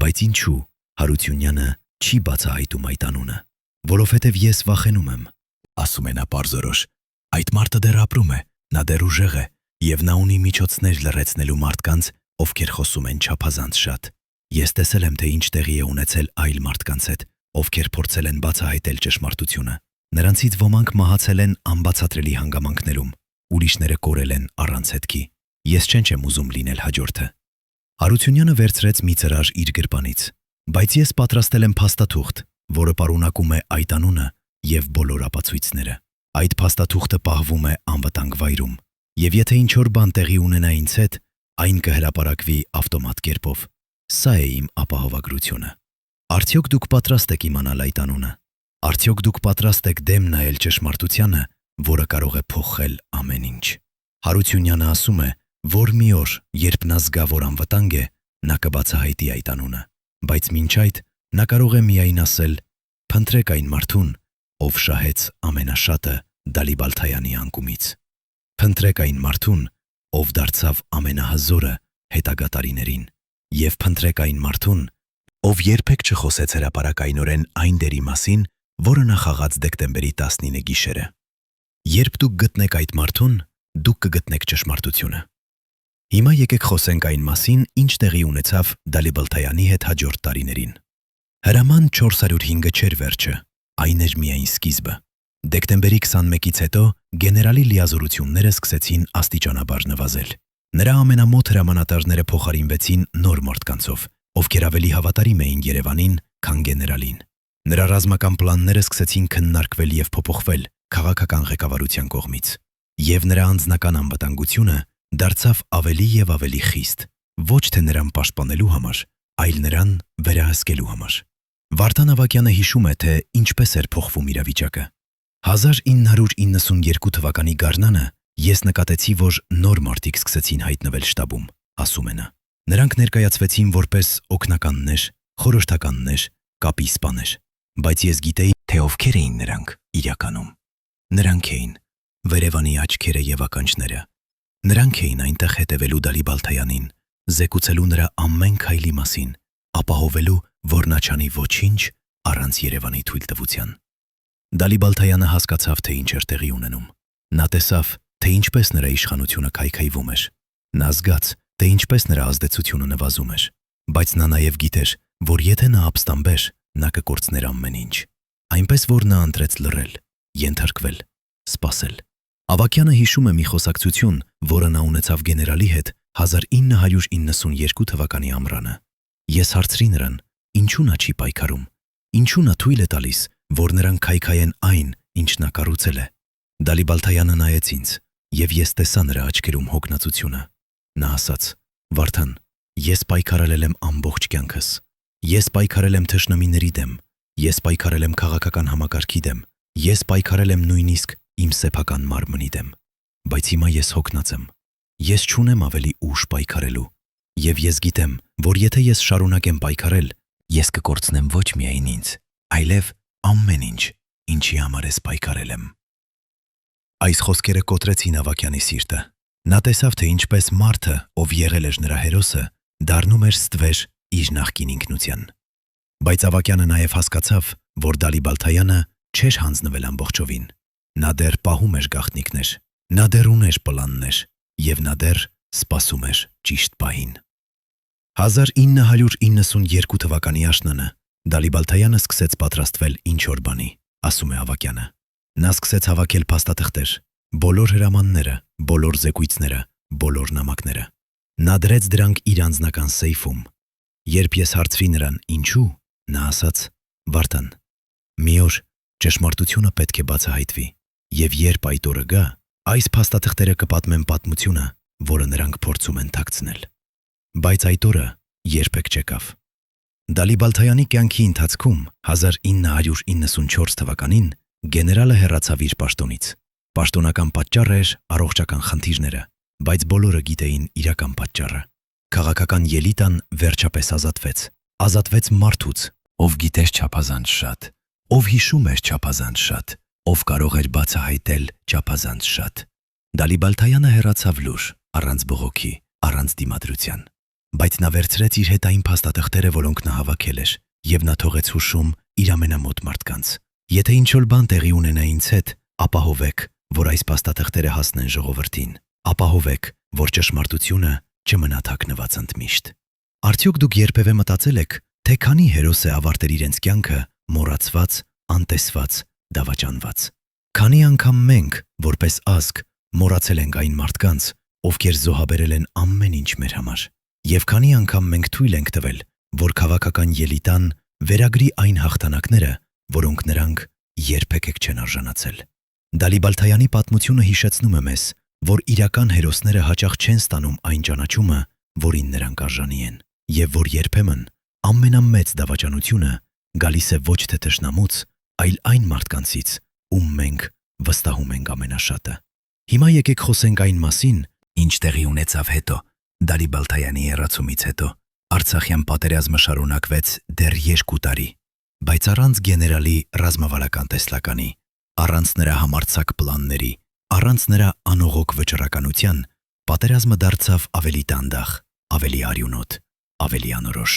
Բայց ինչու Հարությունյանը չի բացահայտում այդ անունը։ Որովհետև ես վախենում եմ, ասում է նա պարզորոշ։ Այդ մարդը դեռ ապրում է, նա դեռ ուժեղ է, և նա ունի միջոցներ լռեցնելու մարդկանց, ովքեր խոսում են չափազանց շատ։ Ես տեսել եմ, թե ինչ տեղի է ունեցել այլ մարդկանց հետ, ովքեր փորձել են բացահայտել ճշմարտությունը։ Նրանցից ոմանք մահացել են անբացատրելի հանգամանքներում, ուրիշները կորել են առանց հետքի։ Ես չեմ ուզում լինել հաջորդը։ Հարությունյանը վերցրեց մի ծրար իր գրպանից, բայց ես պատրաստել եմ փաստաթուղթ, որը պարունակում է այդ անունը և բոլոր ապացույցները։ Այդ փաստաթուղթը պահվում է անվտանգ վայրում, և եթե ինչ-որ բան տեղի ունենա ինձ հետ, այն կհրապարակվի ավտոմատ կերպով։ Սա է իմ ապահովագրությունը։ Արդյոք դուք պատրաստ եք իմանալ այդ անունը։ Արդյոք դուք պատրաստ եք դեմ նայել ճշմարտությանը, որը կարող է փոխել ամեն ինչ։ Հարությունյանը ասում է, որ մի օր, երբ նա զգա, որ անվտանգ է, նա կբացահայտի այդ անունը, բայց մինչ այդ նա կարող է միայն ասել. «Փնտրեք այն մարդուն, ով շահեց ամենաշատը Դալիբալթայանի անկումից։ Փնտրեք այն մարդուն, ով դարձավ ամենահզորը հետագա տարիներին, եւ փնտրեք այն մարդուն, ով երբեք չխոսեց հրապարակայնորեն այն դերի մասին, որը նա խաղաց դեկտեմբերի 19 գիշերը։ Երբ դուք գտնեք այդ մարդուն, դուք կգտնեք ճշմարտությունը։ Հիմա եկեք խոսենք այն մասին, ինչ տեղի ունեցավ Դալիբալթայանի հետ հաջորդ տարիներին։ Հրաման 405-ը չէր վերջը, այն էր միայն սկիզբը։ Դեկտեմբերի 21-ից հետո գեներալի լիազորությունները սկսեցին աստիճանաբար նվազել։ Նրա ամենամոտ հրամանատարները փոխարինվեցին նոր մարդկանցով, ովքեր ավելի հավատարիմ էին Երևանին, քան գեներալին։ Նրա ռազմական պլանները սկսեցին քննարկվել եւ փոփոխվել քաղաքական ղեկավարության կողմից, եւ նրա անձնական անվտանգությունը դարձավ ավելի եւ ավելի խիստ, ոչ թե նրան պաշտպանելու համար, այլ նրան վերահսկելու համար։ Վարդան Ավագյանը հիշում է, թե ինչպես էր փոխվում իրավիճակը։ 1992 թվականի գարնանը ես նկատեցի, որ նոր մարդիկ սկսեցին հայտնվել շտաբում, ասում է նա։ Նրանք ներկայացվեցին որպես օգնականներ, խորհրդականներ, կապի սպաներ, բայց ես գիտեի, թե ովքեր էին նրանք իրականում։ Նրանք էին Վերևանի աչքերը եւ ականջները։ Նրանք էին այնտեղ հետևելու Դալիբալթայանին, զեկուցելու նրա ամեն քայլի մասին, ապահովելու, որ նա չանի ոչինչ առանց Երևանի թույլտվության։ Դալիբալթայանը հասկացավ, թե ինչ էր տեղի ունենում։ Նա տեսավ, թե ինչպես նրա իշխանությունը քայքայվում էր։ Նա զգաց, թե ինչպես նրա ազդեցությունը նվազում էր, բայց նա նաև գիտեր, որ եթե նա ապստամբեր, նա կկորցներ ամեն ինչ։ Այնպես որ նա ընտրեց լռել, ենթարկվել, սպասել։ Ավագյանը հիշում է մի խոսակցություն, որը նա ունեցավ գեներալի հետ 1992 թվականի ամռանը։ Ես հարցրի նրան, ինչու նա չի պայքարում, ինչու նա թույլ է տալիս, որ նրանք քայքայեն այն, ինչ նա կառուցել է։ Դալիբալթայանը նայեց ինձ, եւ ես տեսա նրա աչքերում հոգնածությունը։ Նա ասաց. «Վարդան, ես պայքարել եմ ամբողջ կյանքս։ Ես պայքարել եմ թշնամիների դեմ, ես պայքարել եմ քաղաքական համակարգի դեմ, ես պայքարել եմ նույնիսկ իմ սեփական մարմնի դեմ, բայց հիմա ես հոգնած եմ։ Ես չունեմ ավելի ուժ պայքարելու, եւ ես գիտեմ, որ եթե ես շարունակեմ պայքարել, ես կկորցնեմ ոչ միայն ինձ, այլև ամեն ինչ, ինչի համար ես պայքարել եմ»։ Այս խոսքերը կոտրեցին Ավագյանի սիրտը։ Նա տեսավ, թե ինչպես մարդը, ով եղել էր նրա հերոսը, դառնում էր ստվեր իր նախկին ինքնության։ Բայց Ավագյանը նաև հասկացավ, որ Դալիբալթայանը չէր հանձնվել ամբողջովին։ Նա դեռ պահում էր գաղտնիքներ, նա դեռ ուներ պլաններ, եւ նա դեռ սպասում էր ճիշտ պահին։ 1992 թվականի աշնանը Դալիբալթայանը սկսեց պատրաստվել ինչ-որ բանի, ասում է Ավագյանը։ Նա սկսեց հավաքել փաստաթղթեր, բոլոր հրամանները, բոլոր զեկույցները, բոլոր նամակները։ Նա դրեց դրանք իր անձնական սեյֆում։ Երբ ես հարցրի նրան ինչու, նա ասաց. «Վարդան, մի օր ճշմարտությունը պետք է բացահայտվի, եւ երբ այդ օրը գա, այս փաստաթղթերը կպատմեն պատմությունը, որը նրանք փորձում են թաքցնել»։ Բայց այդ օրը երբեք չեկավ։ Դալիբալթայանի կյանքի ընթացքում 1994 թվականին գեներալը հեռացավ իր պաշտոնից։ Պաշտոնական պատճառը էր առողջական խնդիրները, բայց բոլորը գիտեին իրական պատճառը։ Քաղաքական ելիտան վերջապես ազատվեց մարդուց, ով գիտեր չափազանց շատ, ով հիշում էր չափազանց շատ, ով կարող էր բացահայտել չափազանց շատ։ Դալիբալթայանը հեռացավ լուր, առանց բողոքի, առանց դիմադրության։ Բայց նա վերցրեց իր հետ այն փաստաթղթերը, որոնք նա հավաքել էր, եւ նա թողեց հուշում իր ամենամոտ մարդկանց. «Եթե ինչ-որ բան տեղի ունենա ինձ հետ, ապահովեք, որ այս փաստաթղթերը հասնեն ժողովրդին, ապահովեք, որ ճշմարտությունը չմնա թաքնված ընդմիշտ»։ Արդյոք դուք երբևէ մտածել եք, թե քանի հերոս է ավարտել իրենց կյանքը մոռացված, անտեսված, դավաճանված։ Քանի անգամ մենք, որպես ազգ, մոռացել ենք այն մարդկանց, ովքեր զոհաբերել են ամեն ինչ մեր համար, եւ քանի անգամ մենք թույլ ենք տվել, որ քաղաքական ելիտան վերագրի այն հաղթանակները, որոնք նրանք երբեք չեն արժանացել։ Դալիբալթայանի պատմությունը հիշեցնում է մեզ, որ իրական հերոսները հաճախ չեն ստանում այն ճանաչումը, որին նրանք արժանի են։ եւ որ երբեմն ամենամեծ դավաճանությունը գալիս է ոչ թե թշնամուց, այլ այն մարդկանցից, ում մենք վստահում ենք ամենաշատը։ Հիմա եկեք խոսենք այն մասին, ինչ տեղի ունեցավ հետո, Դալի Բալթայանի հեռացումից հետո։ Արցախյան պատերազմը շարունակվեց դեռ 2 տարի, բայց առանց գեներալի ռազմավարական տեսլականի, առանց նրա համարձակ պլանների, առանց նրա անողոք վճռականության, պատերազմը դարձավ ավելի դանդաղ, ավելի արյունոտ, ավելի անորոշ։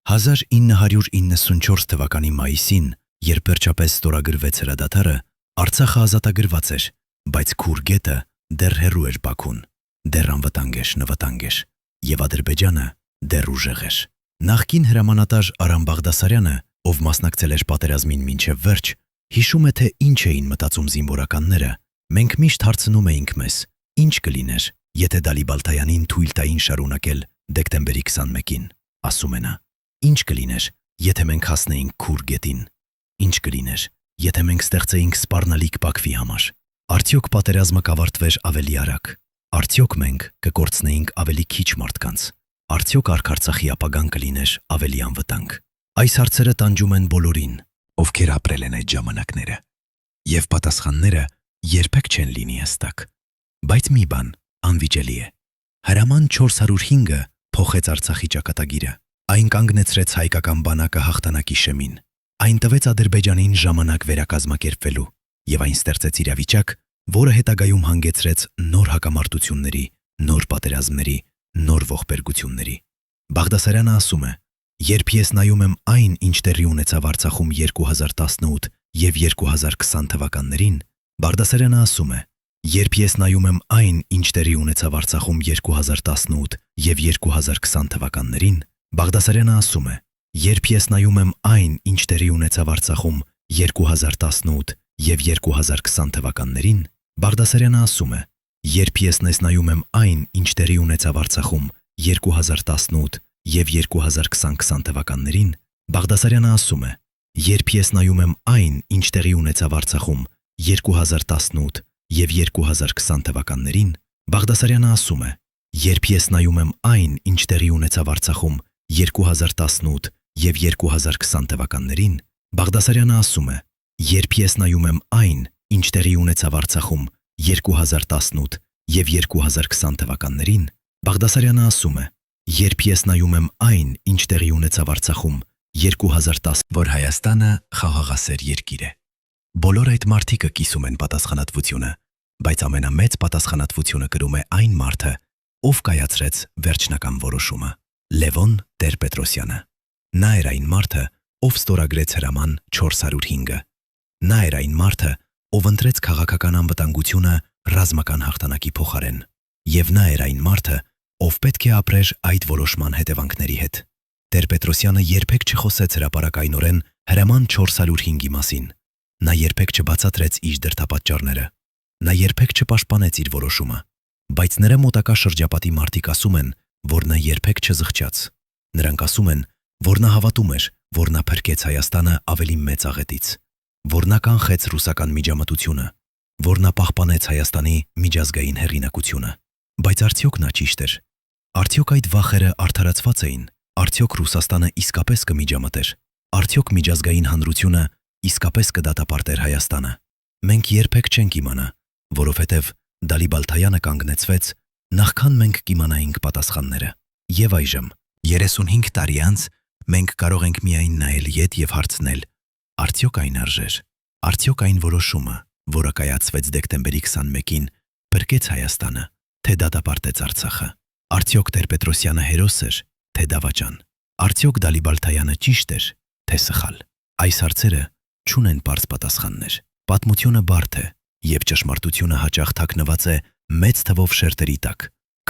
1994 թվականի մայիսին, երբ վերջապես ստորագրվեց հրադադարը, Արցախը ազատագրված էր, բայց քուր գետը դեռ հեռու էր Բաքուն, դեռ անվտանգ էր, նվտանգ էր, եւ Ադրբեջանը դեռ ուժեղ էր։ Նախկին հրամանատար Արամ Բաղդասարյանը, ով մասնակցել էր պատերազմին մինչև վերջ, հիշում է, թե ինչ էին մտածում զինվորականները։ Մենք միշտ հարցնում էինք մեզ. ինչ կլիներ, եթե Դալի Բալթայանին թույլ տային շարունակել դեկտեմբերի 21-ին, ասում է նա։ Ինչ կլիներ, եթե մենք հասնեինք քուր գետին։ Ինչ կլիներ, եթե մենք ստեղծեինք սպառնալիք Բաքվի համար։ Արդյոք պատերազմը կավարտվեր ավելի արագ։ Արդյոք մենք կկորցնեինք ավելի քիչ մարդկանց։ Արդյոք Արցախի ապագան կլիներ ավելի անվտանգ։ Այս հարցերը տանջում են բոլորին, ովքեր ապրել են այդ ժամանակները։ Եվ պատասխանները երբեք չեն լինի հստակ։ Բայց մի բան անվիճելի է։ Հրաման 405-ը փոխեց Արցախի ճակատագիրը։ Այն կանգնեցրեց հայկական բանակը հաղթանակի շեմին։ Այն տվեց Ադրբեջանին ժամանակ վերակազմակերպվելու, եւ այն ստեղծեց իրավիճակ, որը հետագայում հանգեցրեց նոր հակամարտությունների, նոր պատերազմների, նոր ողբերգությունների։ Բաղդասարյանը ասում է. երբ ես նայում եմ այն, ինչ տեղի ունեցավ Արցախում 2018 եւ 2020 թվականներին, Բաղդասարյանը ասում է. երբ ես նայում եմ այն, ինչ տեղի ունեցավ Արցախում 2018 եւ 2020 թվականներին, Բաղդասարյանը ասում է. երբ ես նայում եմ այն, ինչ տեղի ունեցավ Արցախում 2018 եւ 2020 թվականներին, Բաղդասարյանը ասում է. երբ ես նայում եմ այն, ինչ տեղի ունեցավ Արցախում 2018 եւ 2020 թվականներին, Բաղդասարյանը ասում է. երբ ես նայում եմ այն, ինչ տեղի ունեցավ Արցախում 2018 եւ 2020 թվականներին, Բաղդասարյանը ասում է. երբ ես նայում եմ այն, ինչ տեղի ունեցավ Արցախում 2018 եւ 2020 թվականներին, Բաղդասարյանը ասում է. երբ ես նայում եմ այն, ինչ տեղի ունեցավ Արցախում 2018 եւ 2020 թվականներին, Բաղդասարյանը ասում է. երբ ես նայում եմ այն, ինչ տեղի ունեցավ Արցախում 2010, որ Հայաստանը խաղաղասեր երկիր է։ Բոլոր այդ մարդիկը կիսում են պատասխանատվությունը, բայց ամենամեծ պատասխանատվությունը կրում է այն մարդը, ով կայացրեց վերջնական որոշումը։ Լևոն Տեր-Պետրոսյանը։ Նա էր այն մարդը, ով ստորագրեց հրաման 405-ը։ Նա էր այն մարդը, ով ընտրեց քաղաքական անվտանգությունը ռազմական հաղթանակի փոխարեն։ Եվ նա էր այն մարդը, ով պետք է ապրեր այդ որոշման հետևանքների հետ։ Տեր-Պետրոսյանը երբեք չխոսեց հրապարակայնորեն հրաման 405-ի մասին։ Նա երբեք չբացատրեց իր դրդապատճառները։ Նա երբեք չպաշտպանեց իր որոշումը, բայց նրա մոտակա շրջապատի մարդիկ ասում են, որ նա երբեք չզղջաց։ Նրանք ասում են, որ նա հավատում էր, որ նա փրկեց Հայաստանը ավելի մեծ աղետից, որ նա կանխեց ռուսական միջամտությունը, որ նա պահպանեց Հայաստանի միջազգային հեղինակությունը։ Բայց արդյոք նա ճիշտ էր։ Արդյոք այդ վախերը արդարացված էին։ Արդյոք Ռուսաստանը իսկապես կմիջամտեր։ Արդյոք միջազգային հանրությունը իսկապես կդատապարտեր Հայաստանը։ Մենք երբեք չենք իմանա, որովհետև Դալի Բալթայանը կանգնեցվեց, նախքան մենք կիմանայինք պատասխանները։ Եվ այժմ, 35 տարի անց, մենք կարող ենք միայն նայել ետ եւ հարցնել. արդյոք այն արժեր, արդյոք այն որոշումը, որը կայացվեց դեկտեմբերի 21-ին, փրկեց Հայաստանը, թե դատապարտեց Արցախը։ Արդյոք Տեր-Պետրոսյանը հերոս էր, թե դավաճան։ Արդյոք Դալի Բալթայանը ճիշտ էր, թե սխալ։ Այս հարցերը չունեն պարզ պատասխաններ։ Պատմությունը բարդ է, եւ ճշմարտությունը հաճախ թաքնված է մեծ թվով շերտերի տակ,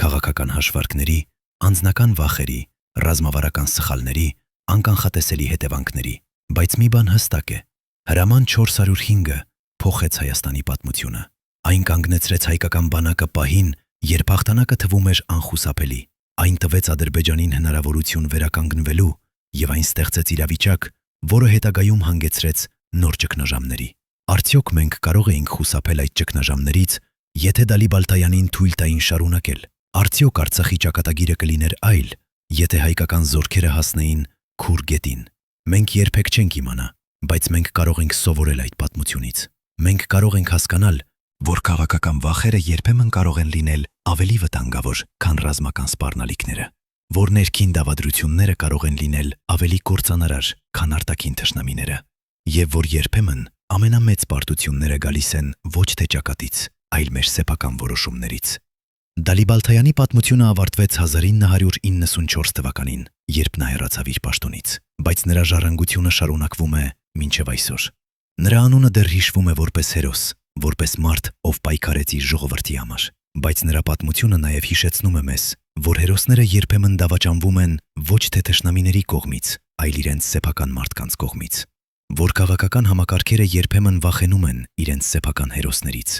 քաղաքական հաշվարկների, անձնական վախերի, ռազմավարական սխալների, անկանխատեսելի հետևանքների։ Բայց մի բան հստակ է. հրաման 405-ը փոխեց Հայաստանի պատմությունը։ Այն կանգնեցրեց հայկական բանակը պահին, երբ հաղթանակը թվում էր անխուսափելի։ Այն տվեց Ադրբեջանին հնարավորություն վերականգնվելու, եւ այն ստեղծեց իրավիճակ, որը հետագայում հանգեցրեց նոր ճգնաժամերի։ Արդյոք մենք կարող էինք խուսափել այդ ճգնաժամներից, եթե Դալի Բալթայանին թույլ տային շարունակել։ Արդյոք Արցախի ճակատագիրը կլիներ այլ, Եթե հայկական զորքերը հասնեին Քուր գետին, մենք երբեք չենք իմանա, բայց մենք կարող ենք սովորել այդ պատմությունից։ Մենք կարող ենք հասկանալ, որ քաղաքական վախերը երբեմն կարող են լինել ավելի վտանգավոր, քան ռազմական սպառնալիքները, որ ներքին դավադրությունները կարող են լինել ավելի կործանարար, քան արտաքին թշնամիները, եւ որ երբեմն ամենամեծ պարտությունները գալիս են ոչ թե ճակատից, այլ մեր սեփական որոշումներից։ Դալիբալթայանի պատմությունը ավարտվեց 1994 թվականին, երբ նա հեռացավ իր պաշտոնից, բայց նրա ժառանգությունը շարունակվում է մինչև այսօր։ Նրա անունը դեռ հիշվում է որպես հերոս, որպես մարդ, ով պայքարեց իր ժողովրդի համար, բայց նրա պատմությունը նաև հիշեցնում է մեզ, որ հերոսները երբեմն դավաճանվում են ոչ թե թշնամիների կողմից, այլ իրենց սեփական մարդկանց կողմից, որ քաղաքական համակարգերը երբեմն վախենում են իրենց սեփական հերոսներից,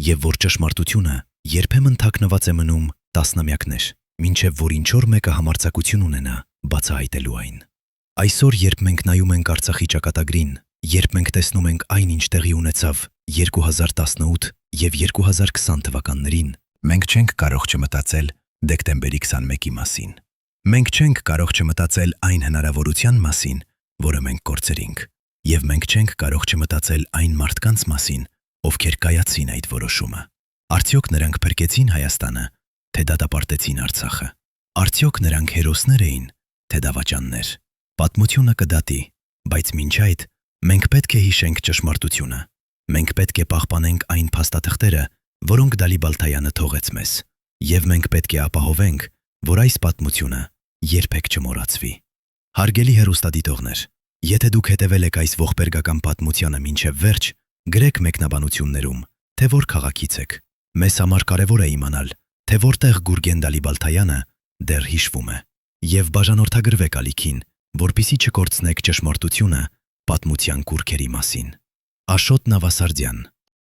եւ որ ճշմարտությունը երբեմն թաքնված է մնում տասնամյակներ, մինչև որ ինչ-որ մեկը համարձակություն ունենա բացահայտելու այն։ Այսօր, երբ մենք նայում ենք Արցախի ճակատագրին, երբ մենք տեսնում ենք այն, ինչ տեղի ունեցավ 2018 եւ 2020 թվականներին, մենք չենք կարող չմտածել դեկտեմբերի 21-ի մասին։ Մենք չենք կարող չմտածել այն հնարավորության մասին, որը մենք կորցրինք, եւ մենք չենք կարող չմտածել այն մարդկանց մասին, ովքեր կայացին այդ որոշումը։ Արդյոք նրանք փրկեցին Հայաստանը, թե դատապարտեցին Արցախը։ Արդյոք նրանք հերոսներ էին, թե դավաճաններ։ Պատմությունը կդատի, բայց մինչ այդ մենք պետք է հիշենք ճշմարտությունը։ Մենք պետք է պահպանենք այն փաստաթղթերը, որոնք Դալիբալթայանը թողեց մեզ, եւ մենք պետք է ապահովենք, որ այս պատմությունը երբեք չմոռացվի։ Հարգելի հեռուստադիտողներ, եթե դուք հետևել եք այս ողբերգական պատմությանը մինչև վերջ, գրեք մեկնաբանություններում, թե որ քաղաքից եք։ Մեզ համար կարևոր է իմանալ, թե որտեղ Գուրգեն Դալիբալթայանը դեռ հիշվում է, եւ բաժանորդագրվեք ալիքին, որպեսզի չկորցնեք ճշմարտությունը պատմության կուռքերի մասին։ Աշոտ Նավասարդյան